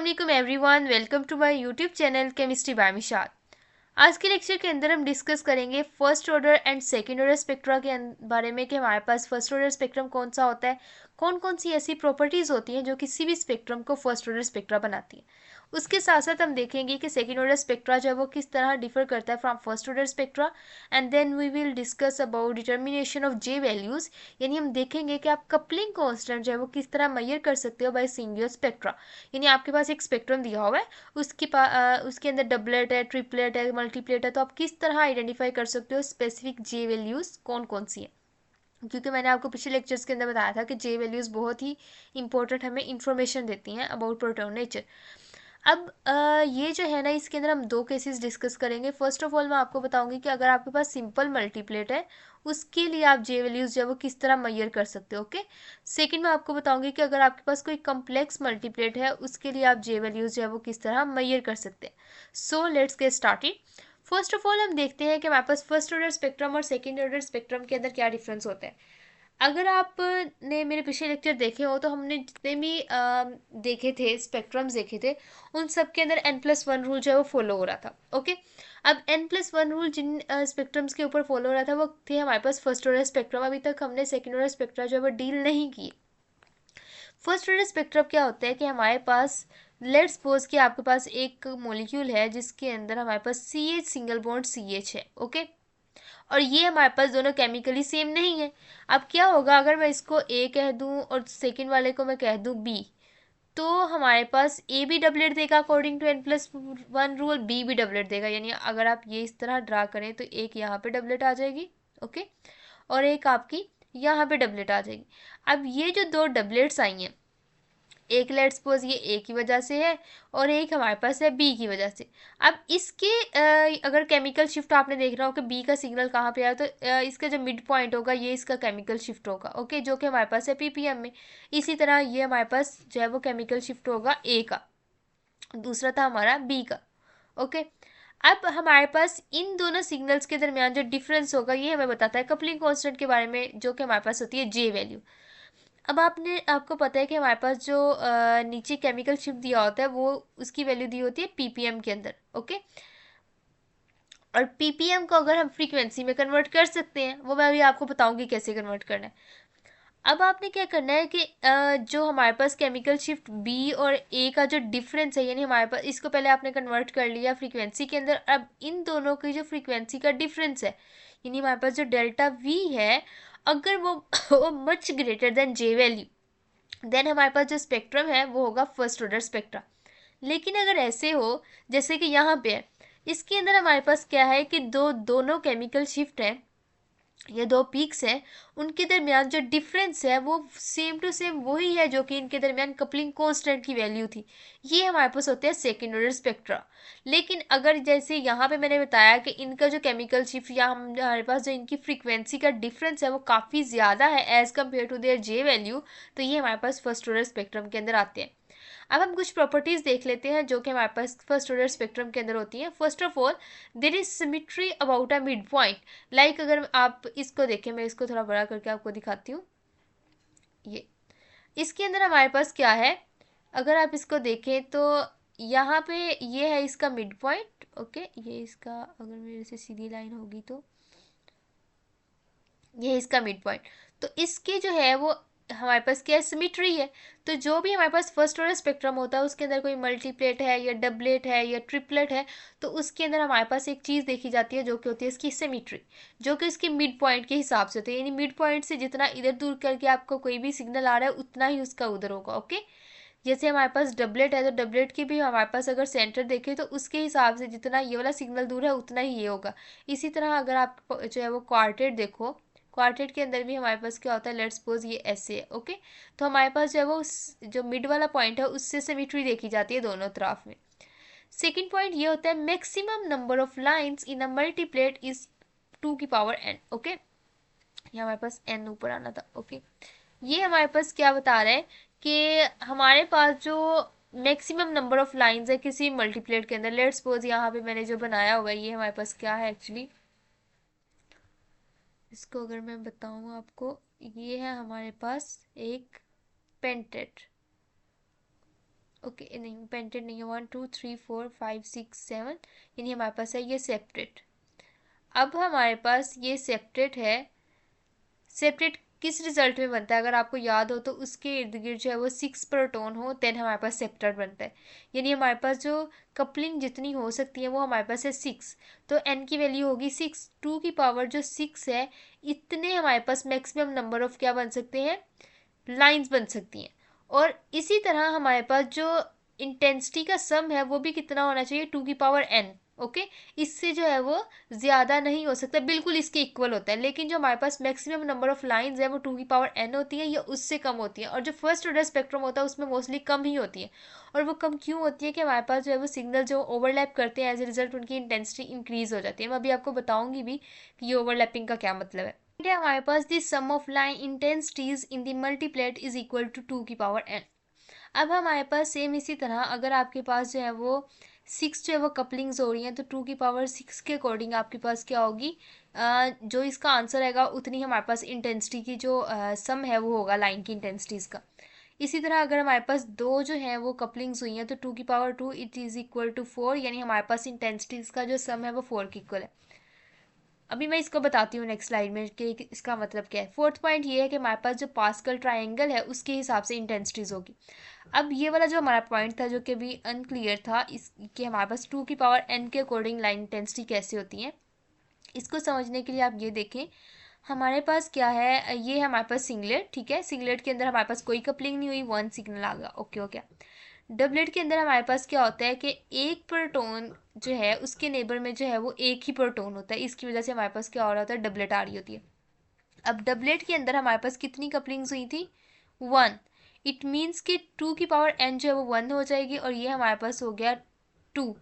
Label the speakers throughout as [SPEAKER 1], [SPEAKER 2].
[SPEAKER 1] वालेकुम everyone, welcome to my YouTube channel chemistry by Mishal. आज के लेक्चर के अंदर हम डिस्कस करेंगे first order and second order spectra के बारे में कि हमारे पास फर्स्ट ऑर्डर स्पेक्ट्रम कौन सा होता है, कौन कौन सी ऐसी प्रॉपर्टीज़ होती हैं जो किसी भी स्पेक्ट्रम को फर्स्ट ऑर्डर स्पेक्ट्रा बनाती हैं। उसके साथ साथ हम देखेंगे कि सेकंड ऑर्डर स्पेक्ट्रा जो है वो किस तरह डिफर करता है from first order spectra. And then we will discuss about determination of J values, यानी हम देखेंगे कि आप कपलिंग कांस्टेंट जो है वो किस तरह मेजर कर सकते हो बाय सीइंग योर स्पेक्ट्रा। यानी आपके पास एक स्पेक्ट्रम दिया हुआ है, उसके अंदर डबलेट है, ट्रिपलेट है, मल्टीप्लेट है, तो आप किस तरह आइडेंटिफाई कर सकते हो स्पेसिफिक जे वैल्यूज़ कौन कौन सी है। क्योंकि मैंने आपको पिछले लेक्चर्स के अंदर बताया था कि जे वैल्यूज़ बहुत ही इंपॉर्टेंट हमें इंफॉर्मेशन देती हैं अबाउट प्रोटोन नेचर। अब ये जो है ना, इसके अंदर हम दो केसेस डिस्कस करेंगे। फर्स्ट ऑफ ऑल मैं आपको बताऊंगी कि अगर आपके पास सिंपल मल्टीप्लेट है उसके लिए आप जे वैल्यूज़ जो है वो किस तरह मेजर कर सकते हो। ओके, सेकंड मैं आपको बताऊंगी कि अगर आपके पास कोई कम्प्लेक्स मल्टीप्लेट है उसके लिए आप जे वैल्यूज़ जो है वो किस तरह मेजर कर सकते हैं। So let's get started. First of all हम देखते हैं कि हमारे पास फर्स्ट ऑर्डर स्पेक्ट्रम और सेकेंड ऑर्डर स्पेक्ट्रम के अंदर क्या डिफरेंस होता है। अगर आपने मेरे पिछले लेक्चर देखे हो तो हमने जितने भी देखे थे स्पेक्ट्रम्स देखे थे उन सब के अंदर n+1 रूल जो है वो फॉलो हो रहा था। ओके, अब n+1 रूल जिन स्पेक्ट्रम्स के ऊपर फॉलो हो रहा था वो थे हमारे पास फर्स्ट ऑर्डर स्पेक्ट्रम। अभी तक हमने सेकेंड ऑर्डर स्पेक्ट्रम जो है वो डील नहीं की। फर्स्ट ऑर्डर स्पेक्ट्रम क्या होता है कि हमारे पास, लेट्स सपोज कि आपके पास एक मॉलिक्यूल है जिसके अंदर हमारे पास CH सिंगल बॉन्ड CH है। ओके, और ये हमारे पास दोनों केमिकली सेम नहीं है। अब क्या होगा अगर मैं इसको ए कह दूं और सेकेंड वाले को मैं कह दूं बी, तो हमारे पास ए भी डबलेट देगा according to n+1 rule, B भी डबलेट देगा। यानी अगर आप ये इस तरह ड्रा करें तो एक यहाँ पे डबलेट आ जाएगी, ओके, और एक आपकी यहाँ पे डबलेट आ जाएगी। अब ये जो दो डबलेट्स आई हैं, एक लेट्स सपोज ये ए की वजह से है और एक हमारे पास है बी की वजह से। अब इसके अगर केमिकल शिफ्ट आपने देख रहा हो कि बी का सिग्नल कहाँ पे आया, तो इसका जो मिड पॉइंट होगा ये इसका केमिकल शिफ्ट होगा। ओके, जो कि हमारे पास है पीपीएम में। इसी तरह ये हमारे पास जो है वो केमिकल शिफ्ट होगा ए का, दूसरा था हमारा बी का। ओके, अब हमारे पास इन दोनों सिग्नल्स के दरमियान जो डिफरेंस होगा ये हमें बताता है कपलिंग कांस्टेंट के बारे में, जो कि हमारे पास होती है जे वैल्यू। अब आपको पता है कि हमारे पास जो नीचे केमिकल शिफ्ट दिया होता है वो उसकी वैल्यू दी होती है पीपीएम के अंदर। ओके, और पीपीएम को अगर हम फ्रीक्वेंसी में कन्वर्ट कर सकते हैं, वो मैं अभी आपको बताऊंगी कैसे कन्वर्ट करना है। अब आपने क्या करना है कि जो हमारे पास केमिकल शिफ्ट बी और ए का जो डिफरेंस है, यानी हमारे पास इसको पहले आपने कन्वर्ट कर लिया फ्रीक्वेंसी के अंदर। अब इन दोनों की जो फ्रीक्वेंसी का डिफरेंस है, यानी हमारे पास जो डेल्टा वी है, अगर वो मच ग्रेटर देन जे वैल्यू, देन हमारे पास जो स्पेक्ट्रम है वो होगा फर्स्ट ऑर्डर स्पेक्ट्रम। लेकिन अगर ऐसे हो जैसे कि यहाँ पे है, इसके अंदर हमारे पास क्या है कि दोनों केमिकल शिफ्ट हैं, ये दो पीक्स हैं, उनके दरमियान जो डिफरेंस है वो सेम टू सेम वही है जो कि इनके दरमियान कपलिंग कांस्टेंट की वैल्यू थी। ये हमारे पास होते हैं सेकेंड ऑर्डर स्पेक्ट्रा। लेकिन अगर जैसे यहाँ पे मैंने बताया कि इनका जो केमिकल शिफ्ट या हमारे पास जो इनकी फ्रीक्वेंसी का डिफरेंस है वो काफ़ी ज़्यादा है as compare to their J value, तो ये हमारे पास फर्स्ट ऑर्डर स्पेक्ट्रम के अंदर आते हैं। अब हम कुछ प्रॉपर्टीज देख लेते हैं जो कि हमारे पास फर्स्ट ऑर्डर स्पेक्ट्रम के अंदर होती हैं। First of all, there is symmetry about a mid point. Like अगर आप इसको देखें, मैं इसको थोड़ा बड़ा करके आपको दिखाती हूँ। ये इसके अंदर हमारे पास क्या है, अगर आप इसको देखें तो यहाँ पे ये है इसका मिड पॉइंट। ओके, ये इसका अगर मेरे से सीधी लाइन होगी तो ये इसका मिड पॉइंट। तो इसके जो है वो हमारे पास क्या है, सिमिट्री है। तो जो भी हमारे पास फर्स्ट ऑर्डर स्पेक्ट्रम होता है उसके अंदर कोई मल्टीप्लेट है या डबलेट है या ट्रिपलेट है, तो उसके अंदर हमारे पास एक चीज़ देखी जाती है जो कि होती है इसकी सिमिट्री, जो कि इसकी मिड पॉइंट के हिसाब से होती है। यानी मिड पॉइंट से जितना इधर दूर करके आपको कोई भी सिग्नल आ रहा है उतना ही उसका उधर होगा। ओके, जैसे हमारे पास डबलेट है तो डबलेट की भी हमारे पास अगर सेंटर देखें तो उसके हिसाब से जितना ये वाला सिग्नल दूर है उतना ही ये होगा। इसी तरह अगर आप जो है वो क्वार्टेट देखो, क्वार्टेट के अंदर भी हमारे पास क्या होता है, लेट्स सपोज ये ऐसे है। ओके, तो हमारे पास जो है वो जो मिड वाला पॉइंट है उससे सिमिट्री देखी जाती है दोनों तरफ में। सेकेंड पॉइंट ये होता है maximum number of lines in a multiplet is 2 की पावर n। ओके, ये हमारे पास n ऊपर आना था। ओके, ये हमारे पास क्या बता रहा है कि हमारे पास जो मैक्सिमम नंबर ऑफ लाइंस है किसी मल्टीप्लेट के अंदर, लेट्स सपोज यहाँ पे मैंने जो बनाया हुआ है ये हमारे पास क्या है एक्चुअली, इसको अगर मैं बताऊँ आपको, ये है हमारे पास एक पेंटेट। ओके नहीं पेंटेड नहीं है, 1 2 3 4 5 6 7, यानी हमारे पास है ये सेप्टेट। अब हमारे पास ये सेप्टेट है, सेप्टेट किस रिजल्ट में बनता है अगर आपको याद हो तो उसके इर्द गिर्द जो है वो 6 प्रोटॉन हो देन हमारे पास सेप्टेट बनता है। यानी हमारे पास जो कपलिंग जितनी हो सकती है वो हमारे पास है 6, तो n की वैल्यू होगी 6, 2 की पावर जो 6 है, इतने हमारे पास मैक्सिमम नंबर ऑफ क्या बन सकते हैं, लाइंस बन सकती हैं। और इसी तरह हमारे पास जो इंटेंसिटी का सम है वो भी कितना होना चाहिए, 2 की पावर n। ओके, इससे जो है वो ज़्यादा नहीं हो सकता, बिल्कुल इसके इक्वल होता है। लेकिन जो हमारे पास मैक्सिमम नंबर ऑफ लाइंस है वो 2 की पावर n होती है या उससे कम होती है। और जो फर्स्ट ऑर्डर स्पेक्ट्रम होता है उसमें मोस्टली कम ही होती है। और वो कम क्यों होती है कि हमारे पास जो है वो सिग्नल जो ओवरलैप करते हैं एज ए रिजल्ट उनकी इंटेंसिटी इंक्रीज हो जाती है। मैं अभी आपको बताऊंगी भी कि ये ओवरलैपिंग का क्या मतलब है। हमारे पास the sum of line intensities in the multiplet is equal to 2 की पावर n। अब हमारे पास सेम इसी तरह अगर आपके पास जो है वो 6 जो है वो कपलिंग्स हो रही हैं तो 2 की पावर 6 के अकॉर्डिंग आपके पास क्या होगी, जो इसका आंसर आएगा उतनी हमारे पास इंटेंसिटी की जो सम है वो होगा लाइन की इंटेंसिटीज़ का। इसी तरह अगर हमारे पास दो जो है वो कपलिंग्स हुई हैं तो 2 की power 2 it is equal to 4, यानी हमारे पास इंटेंसिटीज़ का जो सम है वो 4 की इक्वल है। अभी मैं इसको बताती हूँ नेक्स्ट स्लाइड में कि इसका मतलब क्या है। फोर्थ पॉइंट ये है कि हमारे पास जो पास्कल ट्रायंगल है उसके हिसाब से इंटेंसिटीज होगी। अब ये वाला जो हमारा पॉइंट था जो कि अभी अनक्लियर था, इस कि हमारे पास 2 की पावर n के अकॉर्डिंग लाइन इंटेंसिटी कैसे होती है, इसको समझने के लिए आप ये देखें। हमारे पास क्या है, ये है हमारे पास सिंगलेट, ठीक है। सिंगलेट के अंदर हमारे पास कोई कपलिंग नहीं हुई, वन सिग्नल आ गया, ओके हो गया। डबलेट के अंदर हमारे पास क्या होता है कि एक प्रोटॉन जो है उसके नेबर में जो है वो एक ही प्रोटॉन होता है, इसकी वजह से हमारे पास क्या हो रहा होता है, डबलेट आ रही होती है। अब डबलेट के अंदर हमारे पास कितनी कपलिंग्स हुई थी, 1। इट मीन्स कि 2 की पावर n जो है वो 1 हो जाएगी और ये हमारे पास हो गया 2।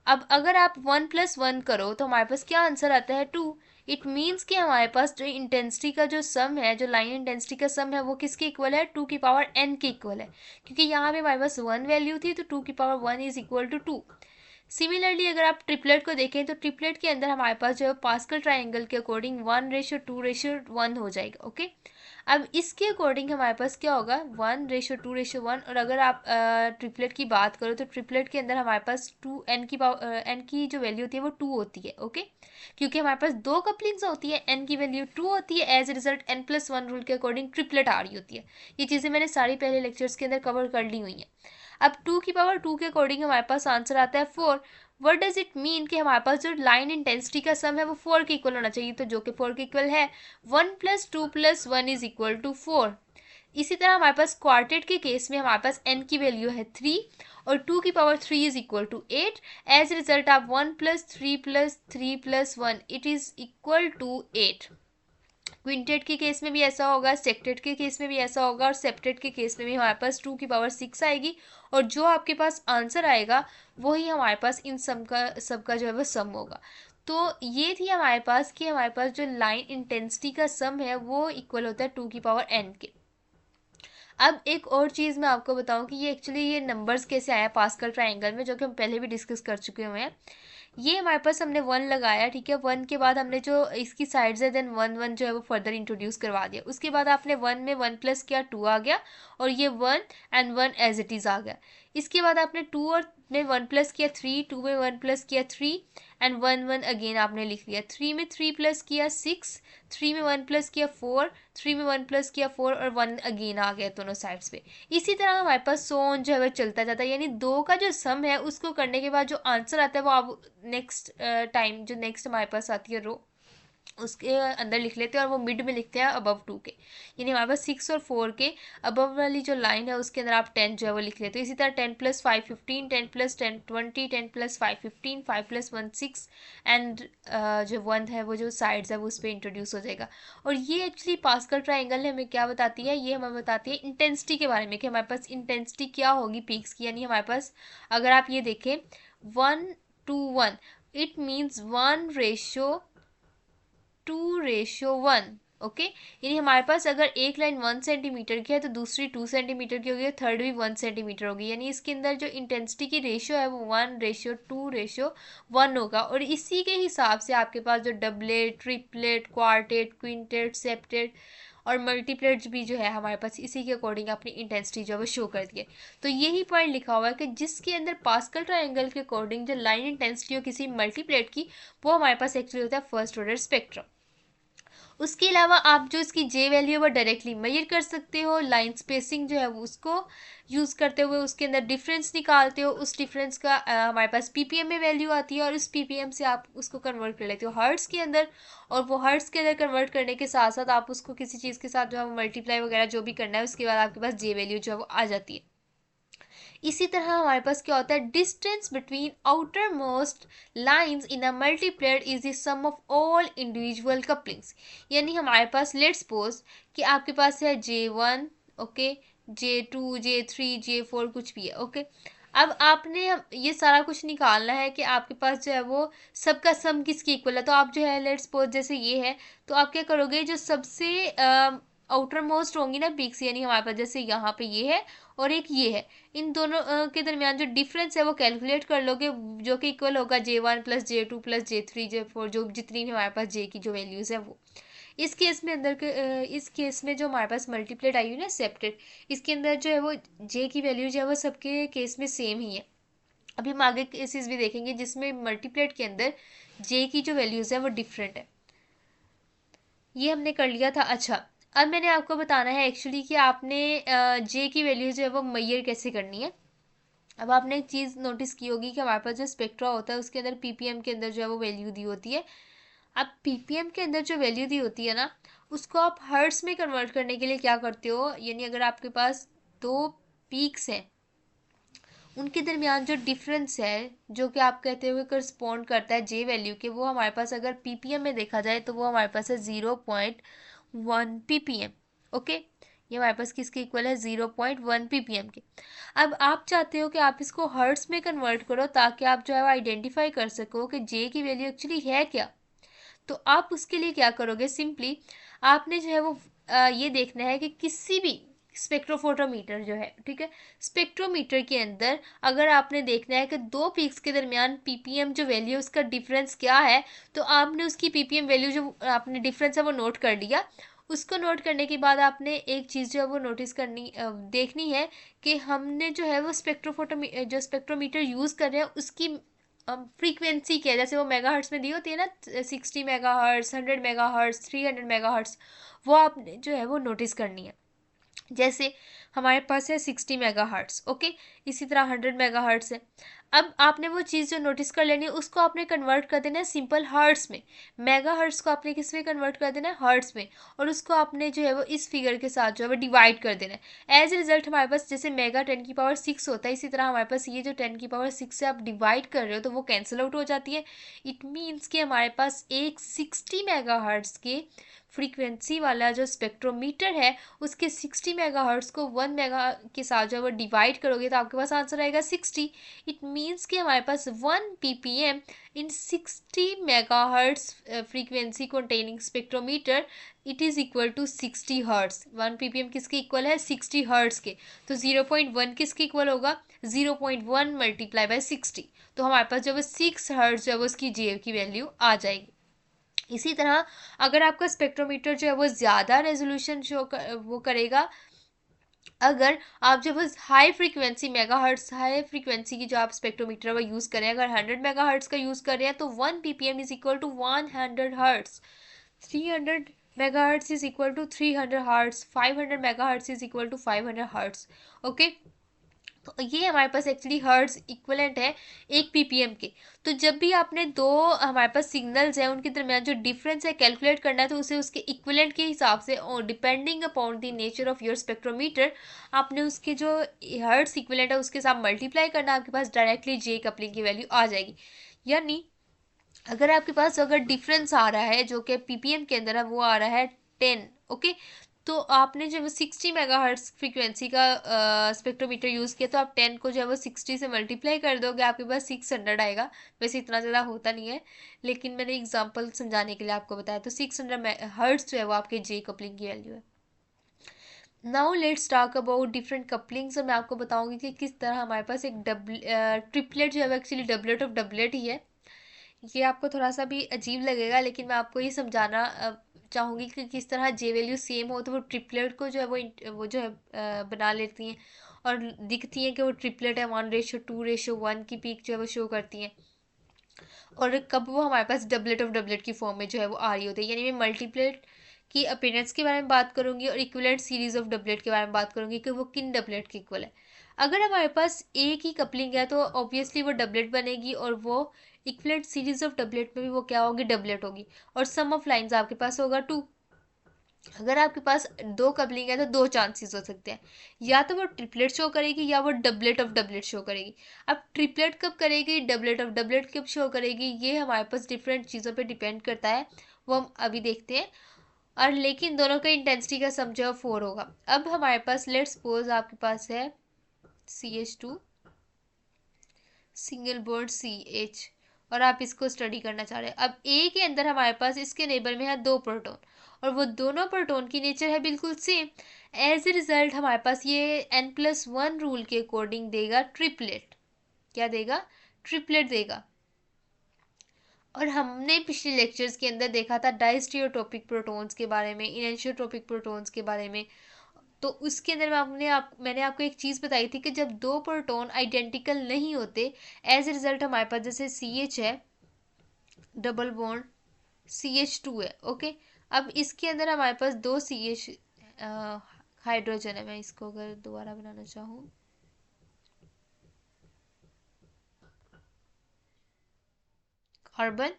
[SPEAKER 1] अब अगर आप 1 + 1 करो तो हमारे पास क्या आंसर आता है, 2। इट मीन्स कि हमारे पास जो इंटेंसिटी का जो सम है, जो लाइन इंटेंसिटी का सम है वो किसके इक्वल है, 2 की पावर n के इक्वल है। क्योंकि यहाँ पे हमारे पास 1 वैल्यू थी तो 2 की power 1 is equal to 2। Similarly अगर आप ट्रिपलेट को देखें तो ट्रिपलेट के अंदर हमारे पास जो है पास्कल ट्राइंगल के अकॉर्डिंग 1:2:1 हो जाएगा, ओके। अब इसके अकॉर्डिंग हमारे पास क्या होगा, 1:2:1। और अगर आप ट्रिपलेट की बात करो तो ट्रिपलेट के अंदर हमारे पास 2 n की पावर n की जो वैल्यू होती है वो 2 होती है, ओके। क्योंकि हमारे पास दो कपलिंग्स होती है, n की वैल्यू 2 होती है, as a result n+1 rule के अकॉर्डिंग ट्रिपलेट आ रही होती है। ये चीज़ें मैंने सारी पहले लेक्चर्स के अंदर कवर कर ली हुई हैं। अब 2 की पावर 2 के अकॉर्डिंग हमारे पास आंसर आता है 4। व्हाट डज इट मीन कि हमारे पास जो लाइन इंटेंसिटी का सम है वो 4 के इक्वल होना चाहिए, तो जो कि 4 के इक्वल है, 1 + 2 + 1 इज इक्वल टू 4। इसी तरह हमारे पास क्वार्टेट के केस में हमारे पास n की वैल्यू है 3 और 2 की power 3 is equal to 8। As result आप 1 + 3 + 3 + 1 it is equal to 8। Quintet के केस में भी ऐसा होगा, सेक्टेट के केस में भी ऐसा होगा और सेप्टेट के केस में भी हमारे पास 2 की पावर 6 आएगी और जो आपके पास आंसर आएगा वही हमारे पास इन सबका जो है वो सम होगा। तो ये थी हमारे पास कि हमारे पास जो लाइन इंटेंसिटी का सम है वो इक्वल होता है 2 की पावर n के। अब एक और चीज़ मैं आपको बताऊं कि ये एक्चुअली ये नंबर्स कैसे आया पास्कल ट्रायंगल में, जो कि हम पहले भी डिस्कस कर चुके हुए हैं। ये हमारे पास हमने 1 लगाया, ठीक है। 1 के बाद हमने जो इसकी साइड्स है देन 1 1 जो है वो फर्दर इंट्रोड्यूस करवा दिया। उसके बाद आपने 1 में 1 प्लस किया, 2 आ गया और ये 1 एंड 1 एज इट इज़ आ गया। इसके बाद आपने 2 और में 1 प्लस किया 3, 2 में 1 प्लस किया 3 एंड 1 1 अगेन आपने लिख लिया। 3 में 3 प्लस किया 6, 3 में 1 प्लस किया 4, 3 में 1 प्लस किया 4 और 1 अगेन आ गया दोनों साइड्स पे। इसी तरह हमारे पास सोन जो है वो चलता जाता है, यानी दो का जो सम है उसको करने के बाद जो आंसर आता है वो आप नेक्स्ट टाइम जो नेक्स्ट हमारे पास आती है रो उसके अंदर लिख लेते हैं और वो मिड में लिखते हैं अबव 2 के। यानी हमारे पास 6 और 4 के अबव वाली जो लाइन है उसके अंदर आप 10 जो है वो लिख लेते हैं। इसी तरह 10 + 5 15, 10 + 10 20, 10 + 5 15, 5 + 1 6 एंड जो 1 है वो जो साइड्स है वो उस पर इंट्रोड्यूस हो जाएगा। और ये एक्चुअली पास्कल ट्राइंगल हमें क्या बताती है, ये हमें बताती है इंटेंसिटी के बारे में कि हमारे पास इंटेंसिटी क्या होगी पीक्स की। यानी हमारे पास अगर आप ये देखें 1:1 इट मीन्स 1:2:1, ओके। यानी हमारे पास अगर एक लाइन 1 सेंटीमीटर की है तो दूसरी 2 सेंटीमीटर की होगी, थर्ड भी 1 सेंटीमीटर होगी। यानी इसके अंदर जो इंटेंसिटी की रेशियो है वो 1:2:1 होगा। और इसी के हिसाब से आपके पास जो doublet, triplet, quartet, quintet, septet और मल्टीप्लेट भी जो है हमारे पास इसी के अकॉर्डिंग अपनी इंटेंसिटी जो है वो शो करती है। तो यही पॉइंट लिखा हुआ है कि जिसके अंदर पास्कल ट्रायंगल के अकॉर्डिंग जो लाइन इंटेंसिटी हो किसी मल्टीप्लेट की, वो हमारे पास एक्चुअली होता है फर्स्ट ऑर्डर स्पेक्ट्रम। उसके अलावा आप जो इसकी जे वैल्यू है वो डायरेक्टली मेजर कर सकते हो, लाइन स्पेसिंग जो है वो उसको यूज़ करते हुए उसके अंदर डिफरेंस निकालते हो, उस डिफरेंस का हमारे पास पीपीएम में वैल्यू आती है और उस पीपीएम से आप उसको कन्वर्ट कर लेते हो हर्ट्स के अंदर, और वो हर्ट्स के अंदर कन्वर्ट करने के साथ साथ आप उसको किसी चीज़ के साथ जो है मल्टीप्लाई वगैरह जो भी करना है उसके बाद आपके पास जे वैल्यू जो है वो आ जाती है। इसी तरह हमारे पास क्या होता है, distance between outer most lines in a multiplet is the sum of all individual couplings. यानी हमारे पास लेट्स सपोज कि आपके पास है J1, okay, J2, J3, J4 कुछ भी है, ओके। अब आपने ये सारा कुछ निकालना है कि आपके पास जो है वो सबका सम किसकी इक्वल है। तो आप जो है लेट्स सपोज जैसे ये है, तो आप क्या करोगे, जो सबसे आउटर मोस्ट होंगी ना पीक्स, यानी हमारे पास जैसे यहाँ पे ये है और एक ये है, इन दोनों के दरमियान जो डिफरेंस है वो कैलकुलेट कर लोगे, जो कि इक्वल होगा J1 plus J2 plus J3 J4, जो जितनी भी हमारे पास J की जो वैल्यूज़ है वो। इस केस में अंदर के इस केस में जो हमारे पास मल्टीप्लेट आई हुई ना सेप्टेड, इसके अंदर जो है वो J की वैल्यू जो है वो सबके केस में सेम ही है। अभी हम आगे केसेस भी देखेंगे जिसमें मल्टीप्लेट के अंदर J की जो वैल्यूज़ है वो डिफरेंट है। ये हमने कर लिया था। अच्छा, अब मैंने आपको बताना है एक्चुअली कि आपने J की वैल्यू जो है वो मैयर कैसे करनी है। अब आपने एक चीज़ नोटिस की होगी कि हमारे पास जो स्पेक्ट्रा होता है उसके अंदर पीपीएम के अंदर जो है वो वैल्यू दी होती है। अब पीपीएम के अंदर जो वैल्यू दी होती है ना, उसको आप हर्ट्स में कन्वर्ट करने के लिए क्या करते हो, यानी अगर आपके पास दो पीक्स हैं उनके दरमियान जो डिफरेंस है जो कि आप कहते हुए करस्पॉन्ड करता है जे वैल्यू के, वो हमारे पास अगर पीपीएम में देखा जाए तो वो हमारे पास है 0.1 पीपीएम, ओके। ये हमारे पास किसके इक्वल है, 0.1 पीपीएम के। अब आप चाहते हो कि आप इसको हर्ट्स में कन्वर्ट करो ताकि आप जो है आइडेंटिफाई कर सको कि जे की वैल्यू एक्चुअली है क्या। तो आप उसके लिए क्या करोगे, सिंपली आपने जो है वो ये देखना है कि किसी भी स्पेक्ट्रोफोटोमीटर जो है, ठीक है, स्पेक्ट्रोमीटर के अंदर अगर आपने देखना है कि दो पीक्स के दरमियान पीपीएम जो वैल्यू उसका डिफरेंस क्या है, तो आपने उसकी पीपीएम वैल्यू जो आपने डिफरेंस है वो नोट कर लिया। उसको नोट करने के बाद आपने एक चीज़ जो है वो नोटिस करनी देखनी है कि हमने जो है वो जो स्पेक्ट्रोमीटर यूज़ कर रहे हैं उसकी फ्रीक्वेंसी क्या है। जैसे वो मेगा हर्ट्स में दी होती है ना, 60 mega hertz, 100 mega hertz, 300 mega hertz, वो आपने जो है वो नोटिस करनी है। जैसे हमारे पास है 60 मेगा हर्ट्स, ओके, इसी तरह 100 मेगा हर्ट्स है। अब आपने वो चीज़ जो नोटिस कर लेनी है उसको आपने कन्वर्ट कर देना है सिंपल हर्ट्स में। मेगा हर्ट्स को आपने किस में कन्वर्ट कर देना है, हर्ट्स में, और उसको आपने जो है वो इस फिगर के साथ जो है वो डिवाइड कर देना है। एज ए रिजल्ट हमारे पास जैसे मेगा 10 की पावर 6 होता है, इसी तरह हमारे पास ये जो 10 की पावर 6 से आप डिवाइड कर रहे हो तो वो कैंसिल आउट हो जाती है। इट मीन्स कि हमारे पास एक 60 मेगा हर्ट्स के फ्रीक्वेंसी वाला जो स्पेक्ट्रोमीटर है उसके 60 मेगाहर्ट्ज को 1 मेगा के साथ जो है वो डिवाइड करोगे तो आपके पास आंसर आएगा 60। इट मीन्स कि हमारे पास 1 ppm in 60 megahertz frequency containing spectrometer it is equal to 60 hertz. 1 ppm किसके इक्वल है, 60 हर्ट्स के। तो 0.1 किसके इक्वल होगा, 0.1 मल्टीप्लाई बाय 60। तो हमारे पास जो है 6 हर्ट्ज जो है वो उसकी जे की वैल्यू आ जाएगी। इसी तरह अगर आपका स्पेक्ट्रोमीटर जो है वो ज़्यादा रेजोल्यूशन वो करेगा, अगर आप जब high frequency megahertz high frequency की जो आप स्पेक्ट्रोमीटर वो यूज़ करें, अगर 100 मेगाहर्ट्ज का यूज़ कर रहे हैं तो 1 ppm is equal to 100 hertz, 300 megahertz is equal to 300 hertz, 500 megahertz is equal to 500 hertz, okay. तो ये हमारे पास एक्चुअली हर्ट्ज इक्वलेंट है 1 ppm के। तो जब भी आपने दो हमारे पास सिग्नल्स हैं उनके दरमियान जो डिफरेंस है कैलकुलेट करना है तो उसे उसके इक्वलेंट के हिसाब से, और depending upon the nature of your spectrometer, आपने उसके जो हर्ट्ज इक्वलेंट है उसके साथ मल्टीप्लाई करना है, आपके पास डायरेक्टली जे कपलिंग की वैल्यू आ जाएगी। यानी अगर आपके पास अगर डिफरेंस आ रहा है जो कि पीपीएम के अंदर है वो आ रहा है 10, ओके, तो आपने जब 60 मेगाहर्ट्ज फ्रीक्वेंसी का स्पेक्ट्रोमीटर यूज़ किया तो आप 10 को जो है वो 60 से मल्टीप्लाई कर दोगे, आपके पास 600 आएगा। वैसे इतना ज़्यादा होता नहीं है लेकिन मैंने एग्जांपल समझाने के लिए आपको बताया। तो 600 हर्ट्ज जो है वो आपके जे कपलिंग की वैल्यू है। Now let's talk about different couplings, और मैं आपको बताऊंगी कि किस तरह हमारे पास एक ट्रिपलेट जो है वो एक्चुअली डबलेट ऑफ डबलेट ही है। ये आपको थोड़ा सा भी अजीब लगेगा लेकिन मैं आपको ये समझाना चाहूँगी कि किस तरह जे वैल्यू सेम हो, तो वो ट्रिपलेट को जो है वो जो है बना लेती हैं और दिखती हैं कि वो ट्रिपलेट है, 1:2:1 की पीक जो है वो शो करती हैं। और कब वो हमारे पास डबलेट ऑफ डबलेट की फॉर्म में जो है वो आ रही होती है, यानी मैं मल्टीप्लेट की अपीयरेंस के बारे में बात करूंगी और इक्विवेलेंट सीरीज ऑफ डबलेट के बारे में बात करूंगी कि वो किन डबलेट के इक्वल है। अगर हमारे पास एक ही कपलिंग है तो ऑब्वियसली वो डबलेट बनेगी, और वो इक्विवेलेंट सीरीज ऑफ डबलेट में भी वो क्या होगी, डबलेट होगी। और सम ऑफ लाइन्स आपके पास होगा 2। अगर आपके पास दो कपलिंग है तो दो चांसेस हो सकते हैं, या तो वो ट्रिपलेट शो करेगी या वो डबलेट ऑफ डबलेट शो करेगी। अब ट्रिपलेट कब करेगी, डबलेट ऑफ डबलेट कब शो करेगी, ये हमारे पास डिफरेंट चीज़ों पे डिपेंड करता है, वो हम अभी देखते हैं। और लेकिन दोनों का इंटेंसिटी का सम जो है 4 होगा। अब हमारे पास लेट्स सपोज आपके पास है CH2 सिंगल बॉन्ड CH, और आप इसको स्टडी करना चाह रहे हैं। अब ए के अंदर हमारे पास इसके नेबर में है 2 प्रोटॉन, और वो दोनों प्रोटॉन की नेचर है बिल्कुल सेम। एज ए रिजल्ट हमारे पास ये N+1 रूल के अकॉर्डिंग देगा ट्रिपलेट। क्या देगा, ट्रिपलेट देगा। और हमने पिछले लेक्चर्स के अंदर देखा था डाइस्टियोटोपिक प्रोटॉन्स के बारे में, इनएनिसोट्रोपिक प्रोटॉन्स के बारे में। तो उसके अंदर मैंने आपको एक चीज़ बताई थी कि जब दो प्रोटॉन आइडेंटिकल नहीं होते, एज ए रिजल्ट हमारे पास जैसे CH है डबल बॉन्ड CH2 है, ओके। अब इसके अंदर हमारे पास दो CH हाइड्रोजन है। मैं इसको अगर दोबारा बनाना चाहूँ, कार्बन,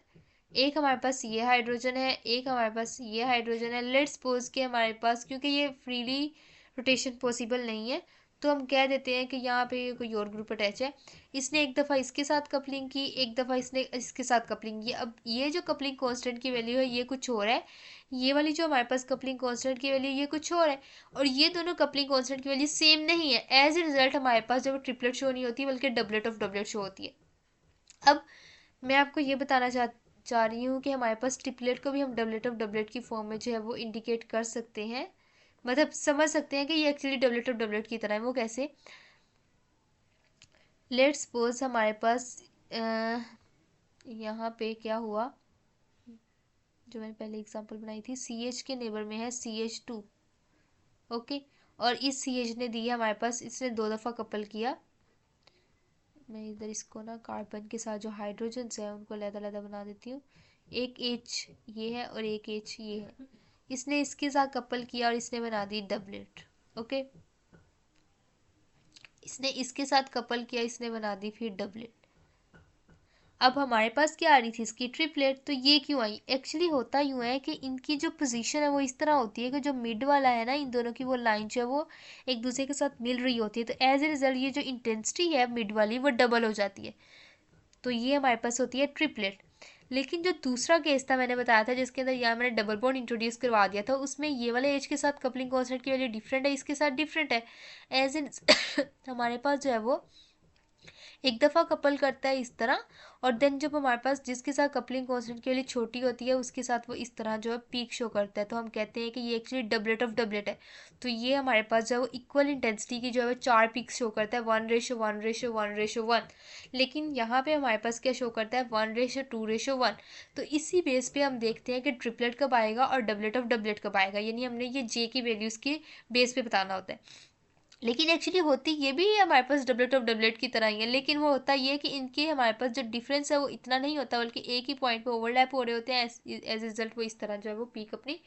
[SPEAKER 1] एक हमारे पास ये हाइड्रोजन है, एक हमारे पास ये हाइड्रोजन है। लेट्स सपोज कि हमारे पास, क्योंकि ये फ्रीली रोटेशन पॉसिबल नहीं है, तो हम कह देते हैं कि यहाँ पे कोई और ग्रुप अटैच है। इसने एक दफ़ा इसके साथ कपलिंग की, एक दफ़ा इसने इसके साथ कपलिंग की। अब ये जो कपलिंग कांस्टेंट की वैल्यू है ये कुछ और है, ये वाली जो हमारे पास कपलिंग कांस्टेंट की वैल्यू ये कुछ और है, और ये दोनों कपलिंग कांस्टेंट की वैल्यू सेम नहीं है। एज ए रिजल्ट हमारे पास जब ट्रिपलेट शो नहीं होती बल्कि डबलेट ऑफ डबलेट शो होती है। अब मैं आपको ये बताना चाह रही हूँ कि हमारे पास ट्रिपलेट को भी हम डबलेट ऑफ डबलेट की फॉर्म में जो है वो इंडिकेट कर सकते हैं, मतलब समझ सकते हैं कि ये एक्चुअली डबलेट ऑफ डबलेट की तरह है। वो कैसे, लेट्स सपोज हमारे पास यहाँ पे क्या हुआ, जो मैंने पहले एग्जांपल बनाई थी, CH के नेबर में है CH2, ओके। और इस CH ने दी है हमारे पास, इसने दो दफ़ा कपल किया। मैं इधर इसको ना कार्बन के साथ जो हाइड्रोजन है उनको अलग-अलग बना देती हूँ। एक H ये है और एक H ये है। इसने इसके साथ कपल किया और इसने बना दी डबलेट, ओके। इसने इसके साथ कपल किया, इसने बना दी फिर डबलेट। अब हमारे पास क्या आ रही थी, इसकी ट्रिपलेट। तो ये क्यों आई, एक्चुअली होता यूँ है कि इनकी जो पोजीशन है वो इस तरह होती है कि जो मिड वाला है ना, इन दोनों की वो लाइन जो है वो एक दूसरे के साथ मिल रही होती है। तो एज ए रिजल्ट ये जो इंटेंसिटी है मिड वाली वो डबल हो जाती है। तो ये हमारे पास होती है ट्रिपलेट। लेकिन जो दूसरा केस था मैंने बताया था, जिसके अंदर यहाँ मैंने डबल बॉन्ड इंट्रोड्यूस करवा दिया था, उसमें ये वाले एज के साथ कपलिंग कांस्टेंट की वैल्यू डिफरेंट है, इसके साथ डिफरेंट है। एज इन हमारे पास जो है वो एक दफ़ा कपल करता है इस तरह, और देन जब हमारे पास जिसके साथ कपलिंग कांस्टेंट की वैल्यू छोटी होती है उसके साथ वो इस तरह जो है पीक शो करता है। तो हम कहते हैं कि ये एक्चुअली डबलेट ऑफ डबलेट है। तो ये हमारे पास जो है वो इक्वल इंटेंसिटी की जो है वो 4 पीक्स शो करता है, 1:1:1:1। लेकिन यहाँ पे हमारे पास क्या शो करता है, 1:2:1। तो इसी बेस पे हम देखते हैं कि ट्रिपलेट कब आएगा और डबलेट ऑफ डबलेट कब आएगा, यानी हमने ये जे की वैल्यूज़ की बेस पे बताना होता है। लेकिन एक्चुअली होती ये भी हमारे पास डबलेट ऑफ डबलेट की तरह ही है, लेकिन वो होता ये है कि इनके हमारे पास जो डिफरेंस है वो इतना नहीं होता, बल्कि एक ही पॉइंट पे ओवरलैप हो रहे होते हैं। एज रिजल्ट वो इस तरह जो है वो पीक अपनी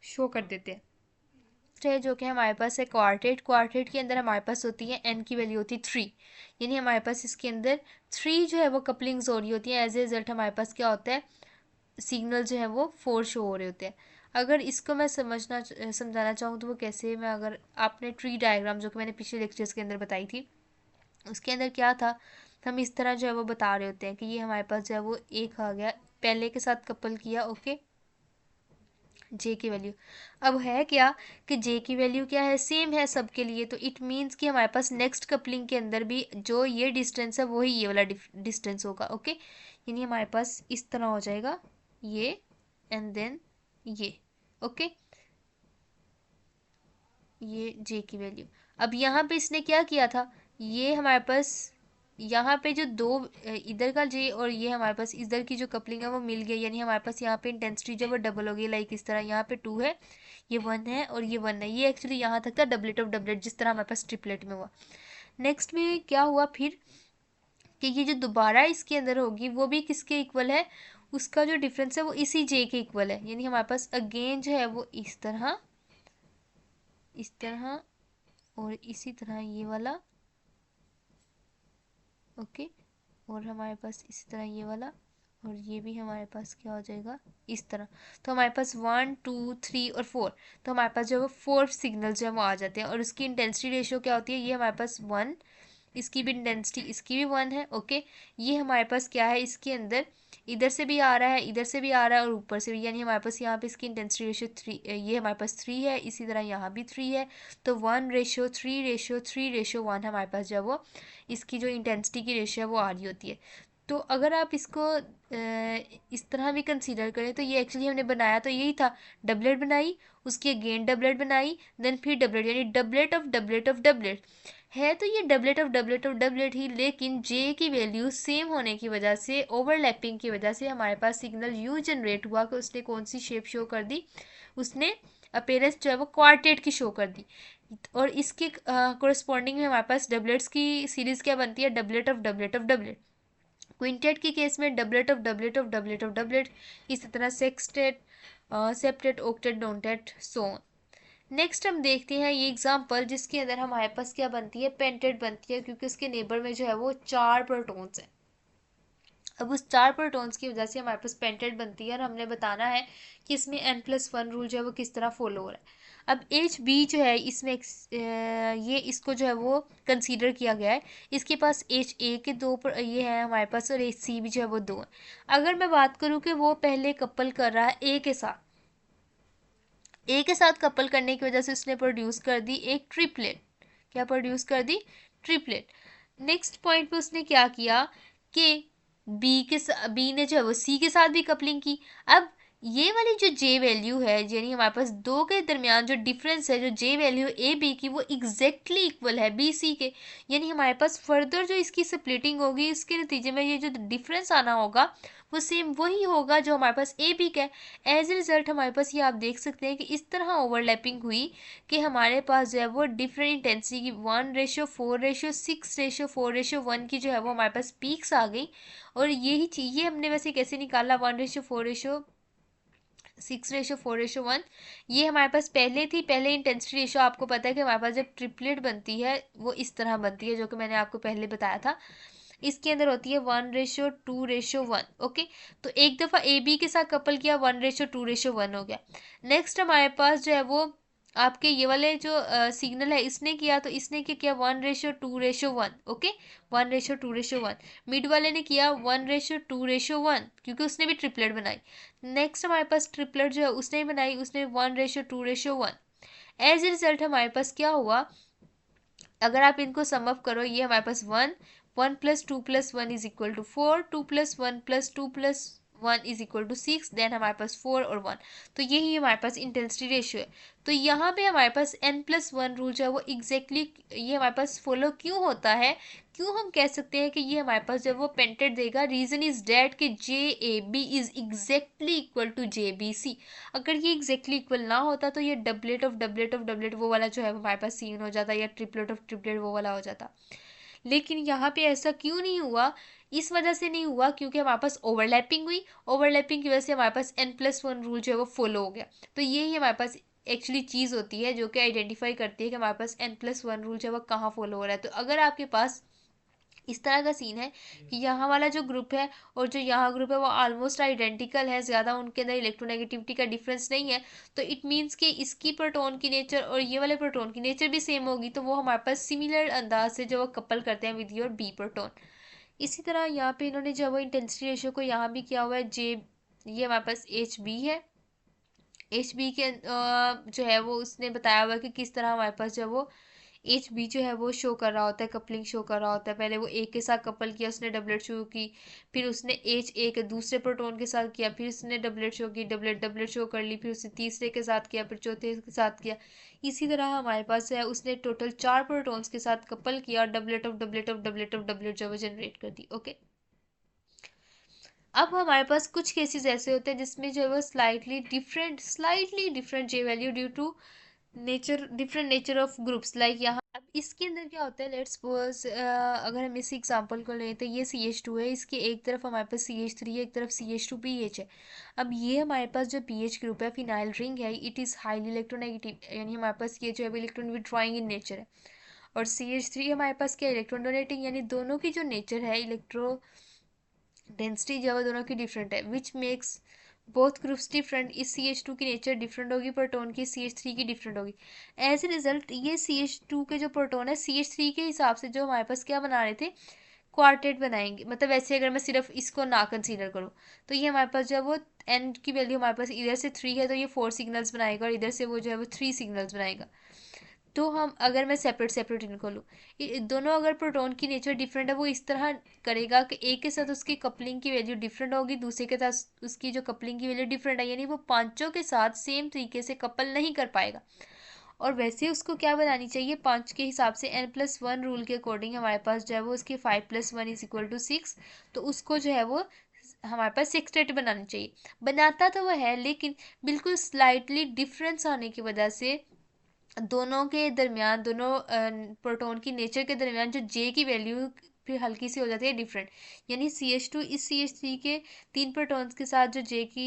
[SPEAKER 1] शो कर देते हैं। तो जो कि हमारे पास है क्वार्टेट। क्वार्टेट के अंदर हमारे पास होती है n की वैल्यू होती है 3, यानी हमारे पास इसके अंदर 3 जो है वो कपलिंग्स हो रही होती है। एज ए रिजल्ट हमारे पास क्या होता है, सिग्नल जो है वो 4 शो हो रहे होते हैं। अगर इसको मैं समझाना चाहूँ तो वो कैसे, मैं अगर आपने ट्री डायग्राम जो कि मैंने पिछले लेक्चर्स के अंदर बताई थी, उसके अंदर क्या था, हम इस तरह जो है वो बता रहे होते हैं कि ये हमारे पास जो है वो एक आ गया, पहले के साथ कपल किया, ओके, जे की वैल्यू। अब है क्या कि जे की वैल्यू क्या है, सेम है सबके लिए। तो इट मीन्स कि हमारे पास नेक्स्ट कपलिंग के अंदर भी जो ये डिस्टेंस है वही ये वाला डिस्टेंस होगा, ओके। यानी हमारे पास इस तरह हो जाएगा ये एंड देन ये, ओके, ये जे की वैल्यू। अब यहाँ पे इसने क्या किया था, ये हमारे पास यहाँ पे जो दो इधर का जे और ये हमारे पास इधर की जो कपलिंग है वो मिल गई, यानी हमारे पास यहाँ पे इंटेंसिटी जो है वो डबल हो गई। लाइक इस तरह यहाँ पे 2 है, ये 1 है और ये 1 है। ये एक्चुअली यहाँ तक था डबलेट ऑफ डबलेट, जिस तरह हमारे पास ट्रिपलेट में हुआ। नेक्स्ट में क्या हुआ फिर कि ये जो दोबारा इसके अंदर होगी वो भी किसके इक्वल है, उसका जो डिफरेंस है वो इसी जे के इक्वल है। यानी हमारे पास अगेन जो है वो इस तरह और इसी तरह ये वाला, ओके, और हमारे पास इसी तरह ये वाला, और ये भी हमारे पास क्या हो जाएगा इस तरह। तो हमारे पास 1 2 3 और 4, तो हमारे पास जो है वो 4 सिग्नल जो है वो आ जाते हैं। और उसकी इंटेंसिटी रेशियो क्या होती है, ये हमारे पास 1, इसकी भी इंटेंसिटी इसकी भी 1 है, ओके। ये हमारे पास क्या है इसके अंदर, इधर से भी आ रहा है, इधर से भी आ रहा है और ऊपर से भी, यानी हमारे पास यहाँ पे इसकी इंटेंसिटी रेशियो 3, ये हमारे पास 3 है, इसी तरह यहाँ भी 3 है। तो 1:3:3:1 हमारे पास जो है वो इसकी जो इंटेंसिटी की रेशियो है वो आ रही होती है। तो अगर आप इसको इस तरह भी कंसीडर करें तो ये एक्चुअली हमने बनाया तो यही था, डबलेट बनाई, उसकी अगेन डबलेट बनाई, देन फिर डबलेट, यानी doublet of doublet of doublet है। तो ये doublet of doublet of doublet ही, लेकिन जे की वैल्यू सेम होने की वजह से, ओवरलैपिंग की वजह से हमारे पास सिग्नल यू जनरेट हुआ कि उसने कौन सी शेप शो कर दी, उसने अपेयरेंस जो है वो क्वार्टेट की शो कर दी। और इसके कोरिस्पॉन्डिंग में हमारे पास डबलेट्स की सीरीज क्या बनती है, doublet of doublet of doublet. Quintet के केस में doublet of doublet of doublet of doublet, इसी तरह sextet, septet, octet, nonet, so on. Next हम देखते हैं ये एग्जांपल जिसके अंदर हमारे पास क्या बनती है, पेंटेट बनती है, क्योंकि उसके नेबर में जो है वो 4 प्रोटॉन्स हैं। अब उस 4 प्रोटॉन्स की वजह से हमारे पास पेंटेट बनती है और हमने बताना है कि इसमें n+1 रूल जो है वो किस तरह फॉलो हो रहा है। अब एच बी जो है इसमें ये इसको जो है वो कंसीडर किया गया है। इसके पास एच ए के दो पर ये है हमारे पास, और एच सी भी जो है वो 2 है। अगर मैं बात करूँ कि वो पहले कपल कर रहा है ए के साथ कपल करने की वजह से उसने प्रोड्यूस कर दी एक ट्रिपलेट। क्या प्रोड्यूस कर दी, ट्रिपलेट। नेक्स्ट पॉइंट पे उसने क्या किया कि बी ने जो है वो सी के साथ भी कपलिंग की। अब ये वाली जो जे वैल्यू है, यानी हमारे पास दो के दरमियान जो डिफरेंस है, जो जे वैल्यू ए बी की, वो एग्जैक्टली इक्वल है बी सी के। यानी हमारे पास फर्दर जो इसकी स्प्लिटिंग होगी उसके नतीजे में ये जो डिफरेंस आना होगा वो सेम वही होगा जो हमारे पास ए बी का है। एज ए रिजल्ट हमारे पास ये आप देख सकते हैं कि इस तरह ओवरलैपिंग हुई कि हमारे पास जो है वो डिफरेंट इंटेंसिटी की 1:4:6:4:1 की जो है वो हमारे पास पीक्स आ गई। और यही चीज़ ये हमने वैसे कैसे निकाला, 1:4:6:4:1, ये हमारे पास पहले थी। पहले इंटेंसिटी रेशो आपको पता है कि हमारे पास जब ट्रिपलेट बनती है वो इस तरह बनती है, जो कि मैंने आपको पहले बताया था। इसके अंदर होती है 1:2:1, ओके। तो एक दफ़ा ए बी के साथ कपल किया, 1:2:1 हो गया। नेक्स्ट हमारे पास जो है वो आपके ये वाले जो सिग्नल है इसने किया, तो इसने क्या किया, 1:2:1, ओके, 1:2:1। मिड वाले ने किया 1:2:1, क्योंकि उसने भी ट्रिपलेट बनाई। नेक्स्ट हमारे पास ट्रिपलेट जो है उसने बनाई, उसने 1:2:1। एज ए रिजल्ट हमारे पास क्या हुआ, अगर आप इनको सम अप करो, ये हमारे पास 1 1 + 2 + 1 = 4, 2 + 1 + 2 + 1 देन हमारे पास 4 और 1। तो यही हमारे पास इंटेंसिटी रेशियो है। तो यहाँ पे हमारे पास n+1 रूल जो है वो एग्जैक्टली ये हमारे पास फॉलो क्यों होता है, क्यों हम कह सकते हैं कि ये हमारे पास जब वो पेंटेड देगा, रीज़न इज़ डैट कि J A B is exactly equal to J B C. अगर ये एग्जैक्टली इक्वल ना होता तो ये doublet of doublet of doublet वो वाला जो है हमारे पास सीन हो जाता, या ट्रिपलेट ऑफ ट्रिपलेट वो वाला हो जाता। लेकिन यहाँ पे ऐसा क्यों नहीं हुआ, इस वजह से नहीं हुआ क्योंकि हमारे पास ओवरलैपिंग हुई। ओवरलैपिंग की वजह से हमारे पास n+1 रूल जो है वो फॉलो हो गया। तो यही हमारे पास एक्चुअली चीज़ होती है जो कि आइडेंटिफाई करती है कि हमारे पास n+1 रूल जो है वो कहाँ फॉलो हो रहा है। तो अगर आपके पास इस तरह का सीन है कि यहाँ वाला जो ग्रुप है और जो यहाँ ग्रुप है वो ऑलमोस्ट आइडेंटिकल है, ज़्यादा उनके अंदर इलेक्ट्रोनेगेटिविटी का डिफरेंस नहीं है, तो इट मीन्स कि इसकी प्रोटोन की नेचर और ये वाले प्रोटोन की नेचर भी सेम होगी, तो वो हमारे पास सिमिलर अंदाज से जो वो कपल करते हैं विद योर बी प्रोटोन। इसी तरह यहाँ पे इन्होंने जो वो इंटेंसिटी रेशियो को यहाँ भी किया हुआ है जे, ये हमारे पास एच बी है। एच बी के जो है वो उसने बताया हुआ है कि किस तरह हमारे पास जो वो एच बी जो है वो शो कर रहा होता है, कपलिंग शो कर रहा होता है। पहले वो ए के साथ कपल किया, उसने डबलेट शो की, फिर उसने एच ए के दूसरे प्रोटोन के साथ किया, फिर उसने डबलेट शो की, डबलेट डबलेट शो कर ली, फिर उसने तीसरे के साथ किया, फिर चौथे के साथ किया। इसी तरह हमारे पास है उसने टोटल 4 प्रोटोन्स के साथ कपल किया और doublet of doublet of doublet of doublet जो है जनरेट कर दी। ओके, अब हमारे पास कुछ केसेस ऐसे होते हैं जिसमें जो है वो slightly different J value due to nature, different nature of groups. Like यहाँ अब इसके अंदर क्या होता है, लेट्स सपोज अगर हम इसी एग्जांपल को लें तो ये CH2 है, इसके एक तरफ हमारे पास CH3 है, एक तरफ CH2PH है। अब ये हमारे पास जो पीएच ग्रुप है, फिनाइल रिंग है, इट इज़ हाईली इलेक्ट्रोनेगेटिव, यानी हमारे पास ये जो है इलेक्ट्रॉन विड्रॉइंग इन नेचर है। और CH3 हमारे पास क्या, इलेक्ट्रॉन डोनेटिंग, यानी दोनों की जो नेचर है, इलेक्ट्रो डेंसिटी जो है दोनों की डिफरेंट है, which makes both groups different. इस CH2 की नेचर डिफरेंट होगी, प्रोटोन की CH3 की डिफरेंट होगी। एज ए रिजल्ट ये CH2 के जो प्रोटोन है CH3 के हिसाब से जो हमारे पास क्या बना रहे थे, क्वार्टेट बनाएंगे। मतलब वैसे अगर मैं सिर्फ इसको ना कंसीडर करूँ तो ये हमारे पास जो है वो एन की वैल्यू हमारे पास इधर से 3 है तो ये 4 सिग्नल्स बनाएगा, और इधर से वो जो है वो 3 सिग्नल्स बनाएगा। तो हम अगर मैं सेपरेट सेपरेट इनको लूँ, दोनों अगर प्रोटोन की नेचर डिफरेंट है, वो इस तरह करेगा कि एक के साथ उसकी कपलिंग की वैल्यू डिफरेंट होगी, दूसरे के साथ उसकी जो कपलिंग की वैल्यू डिफरेंट है, यानी वो पांचों के साथ सेम तरीके से कपल नहीं कर पाएगा। और वैसे उसको क्या बनानी चाहिए, 5 के हिसाब से N+1 रूल के अकॉर्डिंग हमारे पास जो है वो उसके 5+1 = 6, तो उसको जो है वो हमारे पास सेक्सटेट बनानी चाहिए। बनाता तो वह है, लेकिन बिल्कुल स्लाइटली डिफरेंस आने की वजह से दोनों के दरमियान, दोनों प्रोटॉन की नेचर के दरमियान जो जे की वैल्यू फिर हल्की सी हो जाती है डिफरेंट। यानी CH2 इस CH3 के 3 प्रोटॉन्स के साथ जो जे की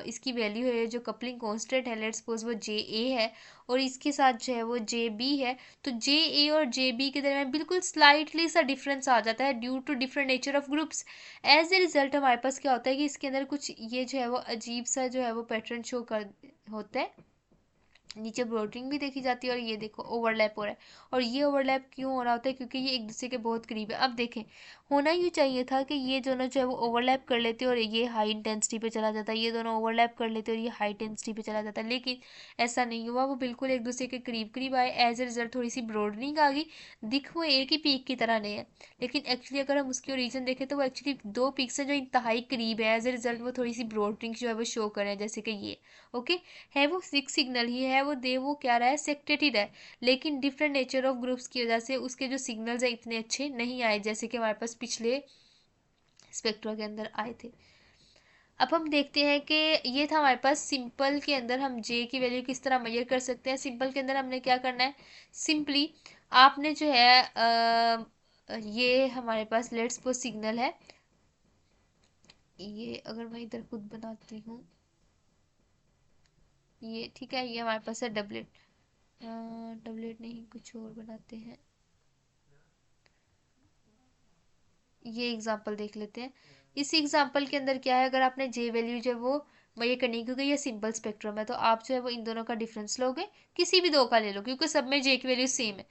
[SPEAKER 1] इसकी वैल्यू है, जो कपलिंग कांस्टेंट है, लेट्स सपोज वो JA है, और इसके साथ जो है वो JB है। तो JA और JB के दरमियान बिल्कुल स्लाइटली सा डिफरेंस आ जाता है due to different nature of groups. As a result हमारे पास क्या होता है कि इसके अंदर कुछ ये जो है वो अजीब सा जो है वो पैटर्न शो कर होता है, नीचे ब्रोडरिंग भी देखी जाती है, और ये देखो ओवरलैप हो रहा है। और ये ओवरलैप क्यों हो रहा होता है, क्योंकि ये एक दूसरे के बहुत करीब है। अब देखें, होना यूँ चाहिए था कि ये दोनों जो है वो ओवरलैप कर लेते और ये हाई इंटेंसिटी पे चला जाता, ये दोनों ओवरलैप कर लेते और ये हाई इंटेंसिटी पे चला जाता, लेकिन ऐसा नहीं हुआ, वो बिल्कुल एक दूसरे के करीब करीब आए। एज ए रिजल्ट थोड़ी सी ब्रोडरिंग आ गई, दिख वो एक ही पीक की तरह नहीं है, लेकिन एक्चुअली अगर हम उसकी ओरिजिन देखें तो वो एक्चुअली दो पीक्स हैं जो इंतहाई करीब है। एज ए रिजल्ट वो थोड़ी सी ब्रोडरिंग जो है वो शो कर रहे हैं, जैसे कि ये। ओके, है वो सिक्स सिग्नल ही है, वो दे वो क्या रहा है, सेक्टेटेड है, लेकिन डिफरेंट नेचर ऑफ ग्रुप्स की वजह से उसके जो सिग्नल्स है इतने अच्छे नहीं आए जैसे कि हमारे पास पिछले स्पेक्ट्रा के अंदर आए थे। अब हम देखते हैं कि ये था हमारे पास सिंपल के अंदर हम जे की वैल्यू किस तरह मेजर कर सकते हैं। सिंपल के अंदर हमने क्या करना है, सिंपली आपने जो है ये हमारे पास लेट्स सपोज सिग्नल है, ये अगर मैं इधर खुद बनाती हूँ, ये ठीक है, ये हमारे पास है डबलेट, डबलेट नहीं कुछ और बनाते हैं, ये एग्जांपल देख लेते हैं। इस एग्जांपल के अंदर क्या है, अगर आपने जे वैल्यू जो है वो ये करनी है, क्योंकि ये सिंपल स्पेक्ट्रम है, तो आप जो है वो इन दोनों का डिफरेंस लोगे, किसी भी दो का ले लो क्योंकि सब में जे की वैल्यू सेम है,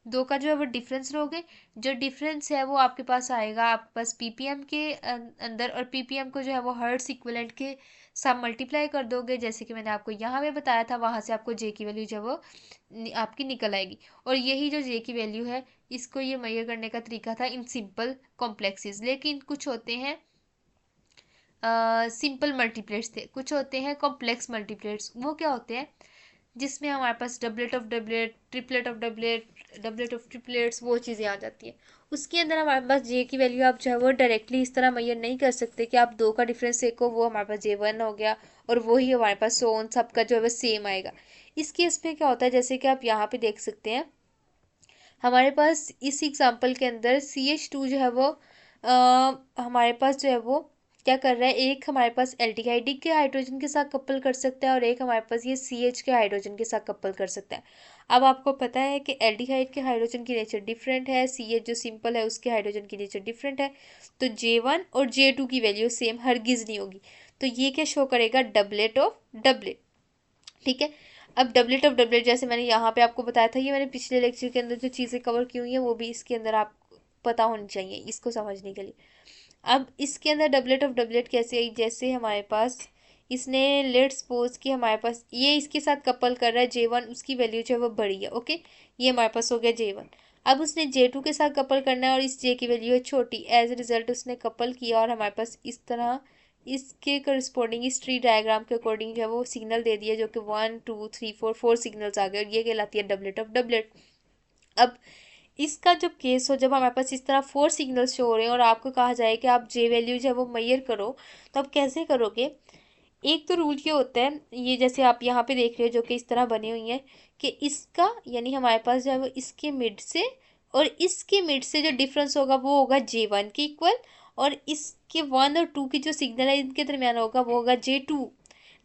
[SPEAKER 1] दो का जो है वो डिफरेंस लोगे। जो डिफरेंस है वो आपके पास आएगा आपके पास पीपीएम के अंदर, और पीपीएम को जो है वो हर्ट्ज इक्विवेलेंट के साथ मल्टीप्लाई कर दोगे, जैसे कि मैंने आपको यहाँ पे बताया था, वहाँ से आपको जे की वैल्यू जो है वो आपकी निकल आएगी। और यही जो जे की वैल्यू है, इसको ये मेजर करने का तरीका था इन सिंपल कॉम्प्लेक्सेस। लेकिन कुछ होते हैं सिंपल मल्टीप्लेट्स थे, कुछ होते हैं कॉम्प्लेक्स मल्टीप्लेट्स। वो क्या होते हैं, जिसमें हमारे पास doublet of doublet, triplet of doublet, doublet of triplets, वो चीज़ें आ जाती हैं। उसके अंदर हमारे पास जे की वैल्यू आप जो है वो डायरेक्टली इस तरह मेजर नहीं कर सकते कि आप दो का डिफरेंस देखो, वो हमारे पास J1 हो गया और वही हमारे पास सोन सबका जो है वो सेम आएगा। इस केस में क्या होता है, जैसे कि आप यहाँ पे देख सकते हैं, हमारे पास इस एग्जाम्पल के अंदर CH2 जो है वो हमारे पास जो है वो क्या कर रहा है, एक हमारे पास एल्डिहाइड के हाइड्रोजन के साथ कपल कर सकता है, और एक हमारे पास ये CH के हाइड्रोजन के साथ कपल कर सकता है। अब आपको पता है कि एल्डिहाइड के हाइड्रोजन की नेचर डिफरेंट है, CH जो सिंपल है उसके हाइड्रोजन की नेचर डिफरेंट है, तो J1 और J2 की वैल्यू सेम हरगिज नहीं होगी। तो ये क्या शो करेगा, डबलेट ऑफ डबलेट। ठीक है, अब डबलेट ऑफ डबलेट जैसे मैंने यहाँ पे आपको बताया था, ये मैंने पिछले लेक्चर के अंदर जो चीज़ें कवर की हुई हैं वो भी इसके अंदर आप पता होनी चाहिए इसको समझने के लिए। अब इसके अंदर डबलेट ऑफ डबलेट कैसे आई, जैसे हमारे पास इसने लेट सपोज कि हमारे पास ये इसके साथ कपल कर रहा है J1, उसकी वैल्यू जो है वो बड़ी है। ओके, ये हमारे पास हो गया J1। अब उसने J2 के साथ कपल करना है और इस J की वैल्यू है छोटी। एज ए रिजल्ट उसने कपल किया और हमारे पास इस तरह इसके करस्पॉन्डिंग इस ट्री डायग्राम के अकॉर्डिंग जो है वो सिग्नल दे दिया, जो कि 1 2 3 4 सिग्नल्स आ गए और ये कहलाती है डबलेट ऑफ डबलेट। अब इसका जब केस हो, जब हमारे पास इस तरह 4 सिग्नल्स शो हो रहे हैं और आपको कहा जाए कि आप J वैल्यू जो है वो मेजर करो, तो आप कैसे करोगे? एक तो रूल ये होता है, ये जैसे आप यहाँ पे देख रहे हो जो कि इस तरह बनी हुई है, कि इसका यानी हमारे पास जो है वो इसके मिड से और इसके मिड से जो डिफरेंस होगा वो होगा J1 के इक्वल, और इसके 1 और 2 की जो सिग्नल है इनके दरमियान होगा वो होगा J2।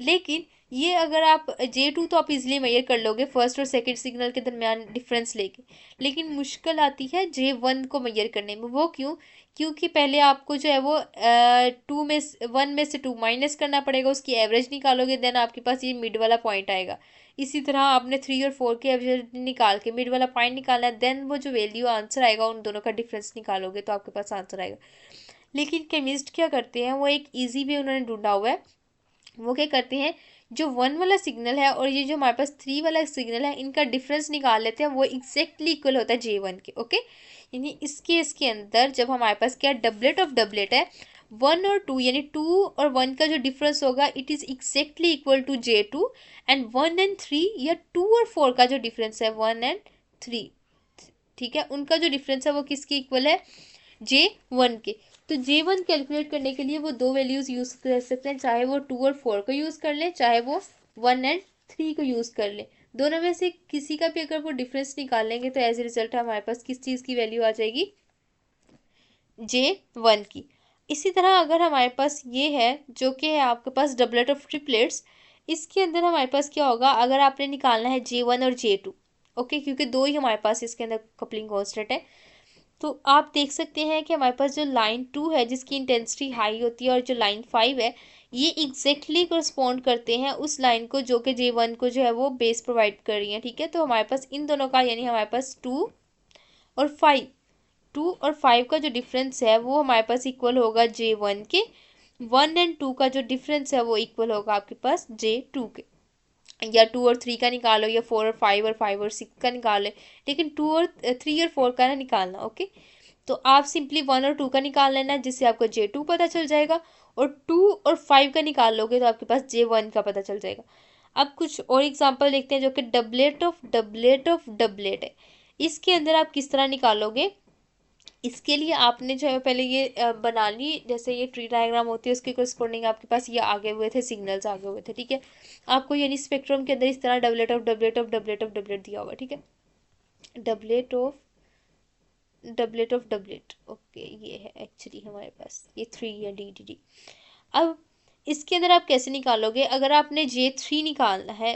[SPEAKER 1] लेकिन ये अगर आप J2 तो आप इजीली मेजर कर लोगे फर्स्ट और सेकंड सिग्नल के दरमियान डिफरेंस लेके, लेकिन मुश्किल आती है J1 को मेजर करने में। वो क्यों? क्योंकि पहले आपको जो है वो 1 में से 2 माइनस करना पड़ेगा, उसकी एवरेज निकालोगे, देन आपके पास ये मिड वाला पॉइंट आएगा। इसी तरह आपने 3 और 4 के एवरेज निकाल के मिड वाला पॉइंट निकालना है, देन वो जो वैल्यू आंसर आएगा उन दोनों का डिफरेंस निकालोगे तो आपके पास आंसर आएगा। लेकिन केमिस्ट क्या करते हैं, वो एक ईजी वे उन्होंने ढूंढा हुआ है। वो क्या करते हैं, जो 1 वाला सिग्नल है और ये जो हमारे पास 3 वाला सिग्नल है, इनका डिफरेंस निकाल लेते हैं, वो एग्जैक्टली इक्वल होता है J1 के। ओके, यानी इस केस के अंदर जब हमारे पास क्या डबलेट ऑफ डबलेट है, 1 और 2 यानी 2 और 1 का जो डिफरेंस होगा it is exactly equal to J2। And 1 और 3 या 2 और 4 का जो डिफरेंस है 1 और 3, ठीक है, उनका जो डिफरेंस है वो किसके इक्वल है? J1 के। तो J1 कैलकुलेट करने के लिए वो दो वैल्यूज़ यूज़ कर सकते हैं, चाहे वो 2 और 4 को यूज़ कर लें, चाहे वो 1 और 3 को यूज़ कर लें। दोनों में से किसी का भी अगर वो डिफरेंस निकाल लेंगे तो एज ए रिजल्ट हमारे पास किस चीज़ की वैल्यू आ जाएगी? J1 की। इसी तरह अगर हमारे पास ये है जो कि है आपके पास डबलेट ऑफ ट्रिपलेट्स, इसके अंदर हमारे पास क्या होगा, अगर आपने निकालना है J1 और J2, ओके, क्योंकि दो ही हमारे पास इसके अंदर कपलिंग कॉन्स्टेंट है, तो आप देख सकते हैं कि हमारे पास जो लाइन 2 है जिसकी इंटेंसिटी हाई होती है और जो लाइन 5 है, ये एग्जैक्टली करस्पॉन्ड करते हैं उस लाइन को जो कि J1 को जो है वो बेस प्रोवाइड कर रही है। ठीक है, तो हमारे पास इन दोनों का यानी हमारे पास 2 और 5 का जो डिफरेंस है वो हमारे पास इक्वल होगा J1 के। 1 और 2 का जो डिफरेंस है वो इक्वल होगा आपके पास J2 के। या 2 और 3 का निकालो, या 4 और 5 और 5 और 6 का निकालो, लेकिन 2 और 3 और 4 का ना निकालना। ओके, तो आप सिंपली 1 और 2 का निकाल लेना, जिससे आपको J2 पता चल जाएगा, और 2 और 5 का निकाल लोगे तो आपके पास J1 का पता चल जाएगा। अब कुछ और एग्जांपल देखते हैं जो कि डबलेट ऑफ डबलेट है। इसके अंदर आप किस तरह निकालोगे? इसके लिए आपने जो है पहले ये बना ली, जैसे ये ट्री डायग्राम होती है उसके करस्पॉन्डिंग आपके पास ये आगे हुए थे, सिग्नल्स आगे हुए थे। ठीक है, आपको यानी स्पेक्ट्रम के अंदर इस तरह डबलेट दिया होगा। ठीक है, डबलेट ऑफ डबलेट। ओके, ये है एक्चुअली हमारे पास ये 3 या डी। अब इसके अंदर आप कैसे निकालोगे? अगर आपने J3 निकालना है,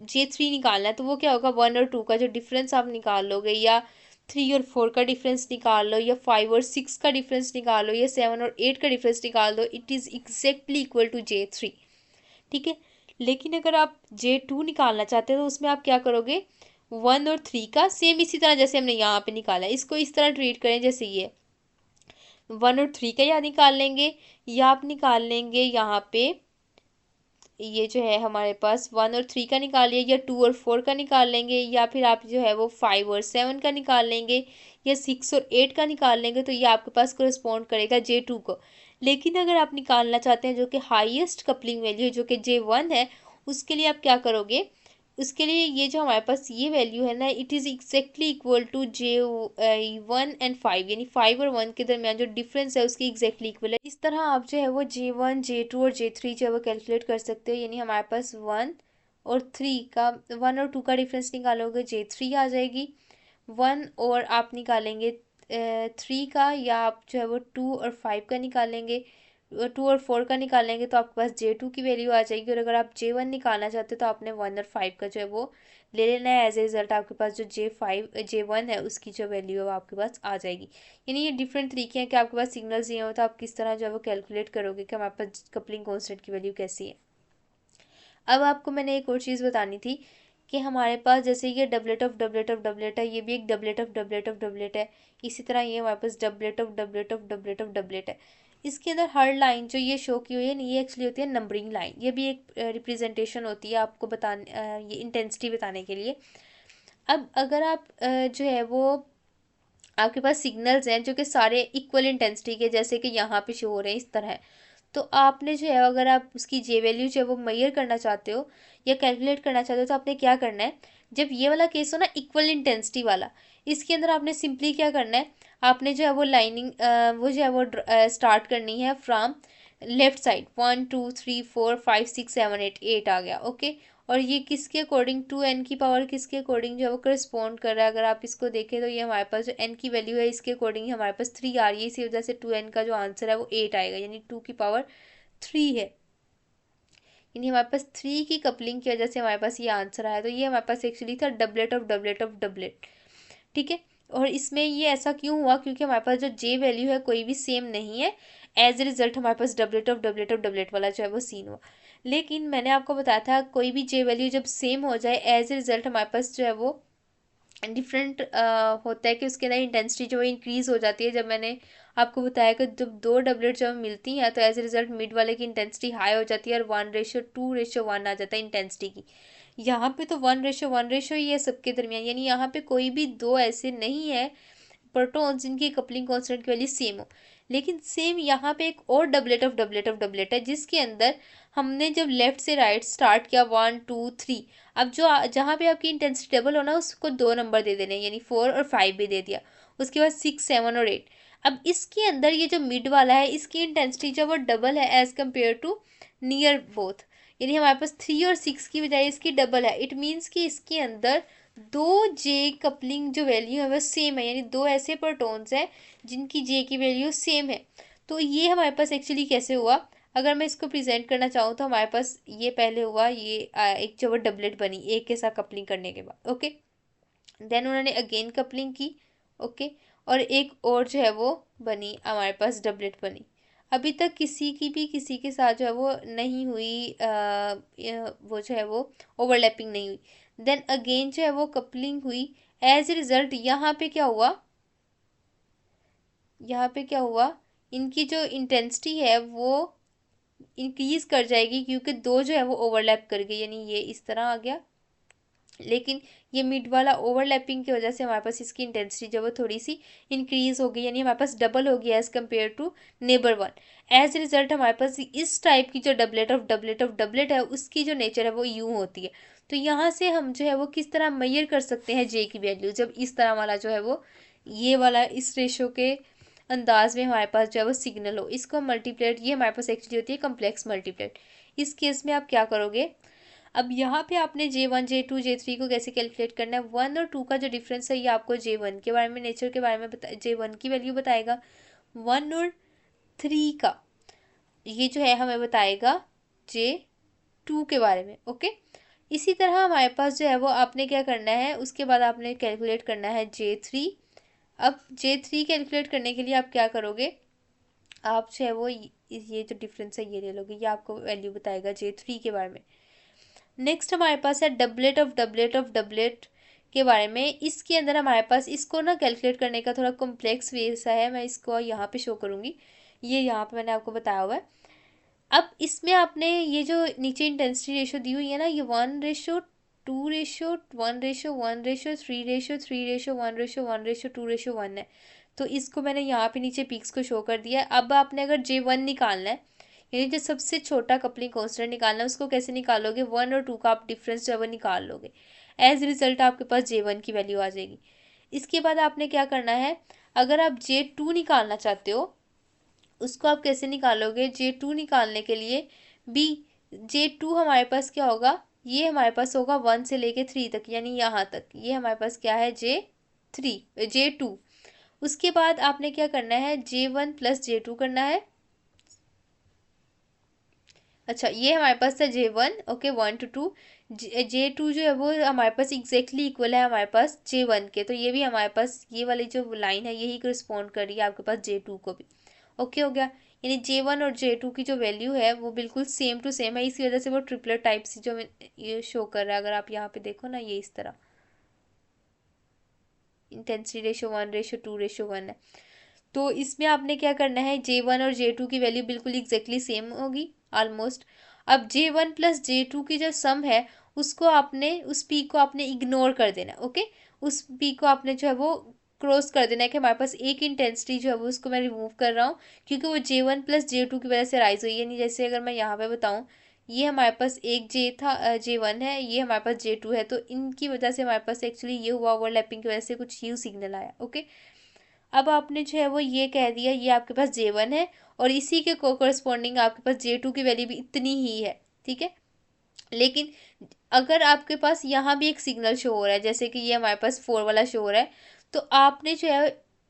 [SPEAKER 1] J3 निकालना है तो वो क्या होगा, 1 और 2 का जो डिफरेंस आप निकाल लोगे, या 3 और 4 का डिफरेंस निकाल लो, या 5 और 6 का डिफरेंस निकाल लो, या 7 और 8 का डिफरेंस निकाल दो, it is exactly equal to J3। ठीक है, लेकिन अगर आप J2 निकालना चाहते हो तो उसमें आप क्या करोगे? 1 और 3 का सेम इसी तरह जैसे हमने यहाँ पे निकाला है, इसको इस तरह ट्रीट करें जैसे ये 1 और 3 का या निकाल लेंगे, या आप निकाल लेंगे यहाँ पे ये जो है हमारे पास 1 और 3 का निकालिए, या 2 और 4 का निकाल लेंगे, या फिर आप जो है वो 5 और 7 का निकाल लेंगे, या 6 और 8 का निकाल लेंगे, तो ये आपके पास करस्पॉन्ड करेगा J2 को। लेकिन अगर आप निकालना चाहते हैं जो कि हाईएस्ट कपलिंग वैल्यू है जो कि J1 है, उसके लिए आप क्या करोगे? उसके लिए ये जो हमारे पास ये वैल्यू है ना, it is exactly equal to J1 and 5, यानी 5 और 1 के दरमियान जो डिफरेंस है उसकी एग्जैक्टली इक्वल है। इस तरह आप जो है वो J1 J2 और J3 जो है वो कैलकुलेट कर सकते हो, यानी हमारे पास 1 और 2 का डिफरेंस निकालोगे J3 आ जाएगी, 1 और आप निकालेंगे 3 का, या आप जो है वो 2 और 5 का निकालेंगे, 2 और 4 का निकालेंगे तो आपके पास J2 की वैल्यू आ जाएगी। और अगर आप J1 निकालना चाहते हो तो आपने 1 और 5 का जो है वो ले लेना है, एज ए रिजल्ट आपके पास जो J1 है उसकी जो वैल्यू है वो आपके पास आ जाएगी। यानी ये डिफरेंट तरीके हैं कि आपके पास सिग्नल्स दिए हो तो आप किस तरह जो है वो कैलकुलेट करोगे कि हमारे पास कपलिंग कॉन्स्टेंट की वैल्यू कैसी है। अब आपको मैंने एक और चीज़ बतानी थी कि हमारे पास जैसे ये डबलेट है, ये भी एक डबलेट ऑफ डबलेट है। इसी तरह ये हमारे पास डबलेट ऑफ डबलेट है। इसके अंदर हर लाइन जो ये शो की हुई है ये एक्चुअली होती है नंबरिंग लाइन, ये भी एक रिप्रेजेंटेशन होती है आपको बताने ये इंटेंसिटी बताने के लिए। अब अगर आप जो है वो आपके पास सिग्नल्स हैं जो कि सारे इक्वल इंटेंसिटी के, जैसे कि यहाँ पे शो हो रहे हैं इस तरह है, तो आपने जो है अगर आप उसकी जे वैल्यू जो है वो मेजर करना चाहते हो या कैलकुलेट करना चाहते हो तो आपने क्या करना है, जब ये वाला केस हो ना इक्वल इंटेंसिटी वाला, इसके अंदर आपने सिंपली क्या करना है, आपने जो है वो लाइनिंग वो जो है वो स्टार्ट करनी है फ्रॉम लेफ्ट साइड, 1 2 3 4 5 6 7 8, 8 आ गया, ओके। और ये किसके अकॉर्डिंग, टू एन की पावर किसके अकॉर्डिंग जो है वो करस्पॉन्ड कर रहा है, अगर आप इसको देखें तो ये हमारे पास जो एन की वैल्यू है इसके अकॉर्डिंग हमारे पास 3 आ रही है, इसी वजह से 2n का जो आंसर है वो 8 आएगा, यानी 2 की पावर 3 है। यानी हमारे पास 3 की कपलिंग की वजह से हमारे पास ये आंसर आया, तो ये हमारे पास एक्चुअली था doublet of doublet of doublet, ठीक है। और इसमें ये ऐसा क्यों हुआ, क्योंकि हमारे पास जो जे वैल्यू है कोई भी सेम नहीं है, एज ए रिजल्ट हमारे पास doublet of doublet of doublet वाला जो है वो सीन हुआ। लेकिन मैंने आपको बताया था कोई भी जे वैल्यू जब सेम हो जाए एज ए रिजल्ट हमारे पास जो है वो डिफरेंट होता है कि उसके अंदर इंटेंसिटी जो है इंक्रीज हो जाती है। जब मैंने आपको बताया कि जब दो डबलेट जब मिलती हैं तो एज ए रिजल्ट मिड वाले की इंटेंसिटी हाई हो जाती है और 1:2:1 आ जाता है इंटेंसिटी की। यहाँ पे तो 1:1 ही है सबके दरमियान, यानी यहाँ पे कोई भी दो ऐसे नहीं है प्रोटॉन्स जिनकी कपलिंग कांस्टेंट की वैल्यू सेम हो। लेकिन सेम यहाँ पे एक और doublet of doublet of doublet है जिसके अंदर हमने जब लेफ्ट से राइट स्टार्ट किया 1 2 3, अब जो जहाँ पे आपकी इंटेंसिटी डबल हो ना उसको 2 नंबर दे देने, यानी 4 और 5 भी दे दिया, उसके बाद 6 7 और 8। अब इसके अंदर ये जो मिड वाला है इसकी इंटेंसिटी जो वो डबल है as compare to near both, यानी हमारे पास 3 और 6 की बजाय इसकी डबल है। इट मीन्स कि इसके अंदर दो जे कपलिंग जो वैल्यू है वह सेम है, यानी दो ऐसे प्रोटॉन्स हैं जिनकी जे की वैल्यू सेम है। तो ये हमारे पास एक्चुअली कैसे हुआ, अगर मैं इसको प्रेजेंट करना चाहूँ तो हमारे पास ये पहले हुआ, ये एक जो वो डबलेट बनी एक के साथ कपलिंग करने के बाद, ओके। देन उन्होंने अगेन कपलिंग की, ओके। और एक और जो है वो बनी हमारे पास डबलेट बनी। अभी तक किसी की भी किसी के साथ जो है वो नहीं हुई वो जो है वो ओवरलैपिंग नहीं हुई। देन अगेन जो है वो कपलिंग हुई, एज ए रिजल्ट यहाँ पे क्या हुआ, यहाँ पे क्या हुआ, इनकी जो इंटेंसिटी है वो इंक्रीज कर जाएगी क्योंकि दो जो है वो ओवरलैप कर गई, यानी ये इस तरह आ गया। लेकिन ये मिड वाला ओवरलैपिंग की वजह से हमारे पास इसकी इंटेंसिटी जो है थोड़ी सी इंक्रीज हो गई, यानी हमारे पास डबल हो गया as compare to neighbour one. As result हमारे पास इस टाइप की जो doublet of doublet of doublet है उसकी जो नेचर है वो यूं होती है। तो यहाँ से हम जो है वो किस तरह मैयर कर सकते हैं जे की वैल्यू, जब इस तरह वाला जो है वो ये वाला इस रेशो के अंदाज में हमारे पास जो है वो सिग्नल हो, इसको मल्टीप्लेट, ये हमारे पास एक्चुअली होती है कम्प्लेक्स मल्टीप्लेट। इस केस में आप क्या करोगे, अब यहाँ पे आपने J1 J2 J3 को कैसे कैलकुलेट करना है, 1 और 2 का जो डिफरेंस है ये आपको J1 के बारे में, नेचर के बारे में J1 की वैल्यू बताएगा। 1 और 3 का ये जो है हमें बताएगा J2 के बारे में, ओके। इसी तरह हमारे पास जो है वो आपने क्या करना है, उसके बाद आपने कैलकुलेट करना है J3। अब J3 कैलकुलेट करने के लिए आप क्या करोगे, आप जो है वो ये जो डिफरेंस है ये ले लोगे, ये आपको वैल्यू बताएगा J3 के बारे में। नेक्स्ट हमारे पास है doublet of doublet of doublet के बारे में। इसके अंदर हमारे पास इसको ना कैलकुलेट करने का थोड़ा कॉम्प्लेक्स वे सा है, मैं इसको यहाँ पे शो करूँगी, ये यहाँ पे मैंने आपको बताया हुआ है। अब इसमें आपने ये जो नीचे इंटेंसिटी रेशो दी हुई है ना, ये 1:2:1:1:1:3:3:1:1 है। तो इसको मैंने यहाँ पे नीचे पीक्स को शो कर दिया है। अब आपने अगर J1 निकालना है, यानी जो सबसे छोटा कपलिंग कांस्टेंट निकालना है, उसको कैसे निकालोगे, 1 और 2 का आप डिफरेंस जो है वो निकाल लोगे, एज रिजल्ट आपके पास J1 की वैल्यू आ जाएगी। इसके बाद आपने क्या करना है, अगर आप J2 निकालना चाहते हो उसको आप कैसे निकालोगे, J2 निकालने के लिए भी J2 हमारे पास क्या होगा, ये हमारे पास होगा 1 से लेके 3 तक, यानी यहाँ तक ये हमारे पास क्या है J2। उसके बाद आपने क्या करना है, J1 प्लस J2 करना है। अच्छा, ये हमारे पास था J1, ओके, 1 to 2। J2 जो है वो हमारे पास एग्जैक्टली इक्वल है हमारे पास J1 के, तो ये भी हमारे पास ये वाली जो लाइन है यही करस्पॉन्ड कर रही है आपके पास J2 को भी, ओके हो गया। यानी J1 और J2 की जो वैल्यू है वो बिल्कुल सेम टू सेम है, इसी वजह से वो ट्रिपलेट टाइप से जो ये शो कर रहा है, अगर आप यहाँ पे देखो ना ये इस तरह इंटेंसिटी रेशो 1:2:1 है। तो इसमें आपने क्या करना है, J1 और J2 की वैल्यू बिल्कुल एग्जैक्टली सेम होगी ऑलमोस्ट। अब J1 प्लस J2 की जो सम है उसको आपने, उस पी को आपने इग्नोर कर देना है। ओके, उस पी को आपने जो है वो क्रॉस कर देना है कि हमारे पास एक इंटेंसिटी जो है वो उसको मैं रिमूव कर रहा हूँ, क्योंकि वो J1 प्लस J2 की वजह से राइज हुई है। नहीं, जैसे अगर मैं यहाँ पे बताऊँ, ये हमारे पास एक जे था, J1 है, ये हमारे पास J2 है, तो इनकी वजह से हमारे पास एक्चुअली ये हुआ, ओवरलैपिंग की वजह से कुछ यू सिग्नल आया। ओके, अब आपने जो है वो ये कह दिया ये आपके पास J1 है, और इसी के कोरस्पॉन्डिंग आपके पास J2 की वैल्यू भी इतनी ही है। ठीक है, लेकिन अगर आपके पास यहाँ भी एक सिग्नल शो हो रहा है, जैसे कि ये हमारे पास 4 वाला शो हो रहा है, तो आपने जो है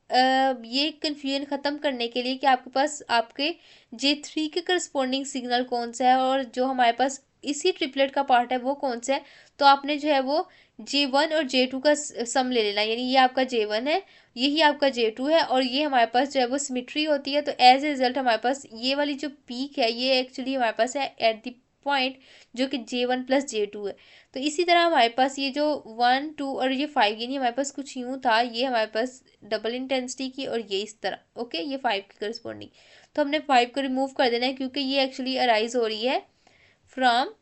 [SPEAKER 1] ये कन्फ्यूजन ख़त्म करने के लिए कि आपके पास आपके J3 के करस्पॉन्डिंग सिग्नल कौन सा है और जो हमारे पास इसी ट्रिपलेट का पार्ट है वो कौन सा है, तो आपने जो है वो J1 और J2 का सम ले लेना। यानी ये आपका J1 है, यही आपका J2 है, और ये हमारे पास जो है वो सिमिट्री होती है, तो एज ए रिजल्ट हमारे पास ये वाली जो पीक है ये एक्चुअली हमारे पास है एट द पॉइंट जो कि J1 प्लस J2 है। तो इसी तरह हमारे पास ये जो 1 2 और ये 5, यानी हमारे पास कुछ यूँ था, ये हमारे पास डबल इंटेंसिटी की, और ये इस तरह। ओके, ये 5 की करस्पॉन्डिंग, तो हमने 5 को रिमूव कर देना है क्योंकि ये एक्चुअली अराइज हो रही है फ्रॉम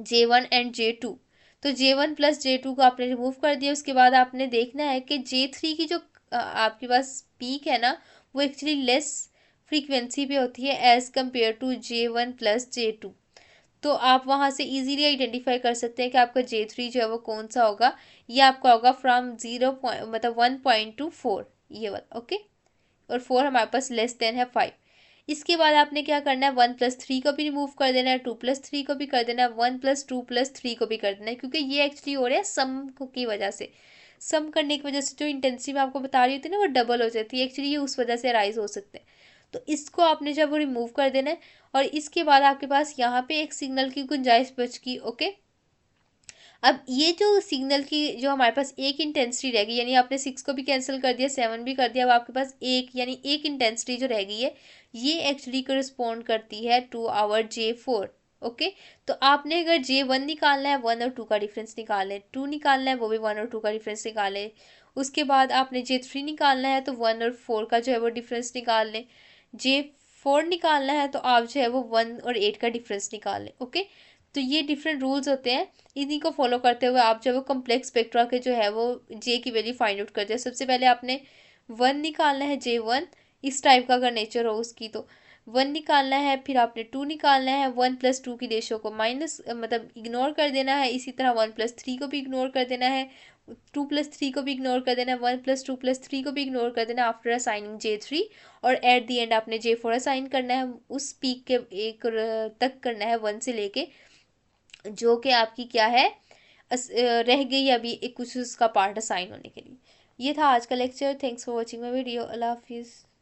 [SPEAKER 1] J1 एंड J2। तो J1 प्लस J2 को आपने रिमूव कर दिया। उसके बाद आपने देखना है कि J3 की जो आपके पास पीक है ना, वो एक्चुअली लेस फ्रीक्वेंसी पे होती है as compare to J1 plus J2। तो आप वहाँ से इजीली आइडेंटिफाई कर सकते हैं कि आपका J3 जो है वो कौन सा होगा। ये आपका होगा फ्रॉम 0 मतलब 1.24, ये वाला। ओके, और 4 हमारे पास लेस देन है 5। इसके बाद आपने क्या करना है, 1+3 को भी रिमूव कर देना है, 2+3 को भी कर देना है, 1+2+3 को भी कर देना है, क्योंकि ये एक्चुअली हो रहा है सम की वजह से। सम करने की वजह से जो इंटेंसिटी मैं आपको बता रही थी ना वो डबल हो जाती है, एक्चुअली ये उस वजह से राइज हो सकते हैं। तो इसको आपने जब वो रिमूव कर देना है, और इसके बाद आपके पास यहाँ पे एक सिग्नल की गुंजाइश बच गई। ओके, अब ये जो सिग्नल की जो हमारे पास एक इंटेंसिटी रह गई, यानी आपने 6 को भी कैंसिल कर दिया, 7 भी कर दिया, अब आपके पास एक, यानी एक इंटेंसिटी जो रह गई है, ये एक्चुअली करस्पॉन्ड करती है टू आवर J4। ओके, तो आपने अगर J1 निकालना है, 1 और 2 का डिफरेंस निकाल लें, 2 निकालना है, वो भी 1 और 2 का डिफरेंस निकाल लें। उसके बाद आपने J3 निकालना है, तो 1 और 4 का जो है वो डिफरेंस निकाल लें। J4 निकालना है, तो आप जो है वो 1 और 8 का डिफरेंस निकाल लें। ओके, तो ये डिफरेंट रूल्स होते हैं, इन्हीं को फॉलो करते हुए आप जब वो कम्प्लेक्स स्पेक्ट्रा के जो है वो जे की वैल्यू फाइंड आउट करते हैं। सबसे पहले आपने 1 निकालना है, J1 इस टाइप का अगर नेचर हो उसकी, तो 1 निकालना है, फिर आपने 2 निकालना है, 1+2 की रेशो को माइनस मतलब इग्नोर कर देना है, इसी तरह 1+3 को भी इग्नोर कर देना है, 2+3 को भी इग्नोर कर देना है, 1+2+3 को भी इग्नोर कर देना आफ्टर असाइनिंग J3, और एट दी एंड आपने J4 असाइन करना है, उस पीक के एक तक करना है 1 से लेके, जो कि आपकी क्या है, रह गई अभी एक कुछ उसका पार्ट असाइन होने के लिए। ये था आज का lecture. Thanks for watching my video. Allah हाफिज़।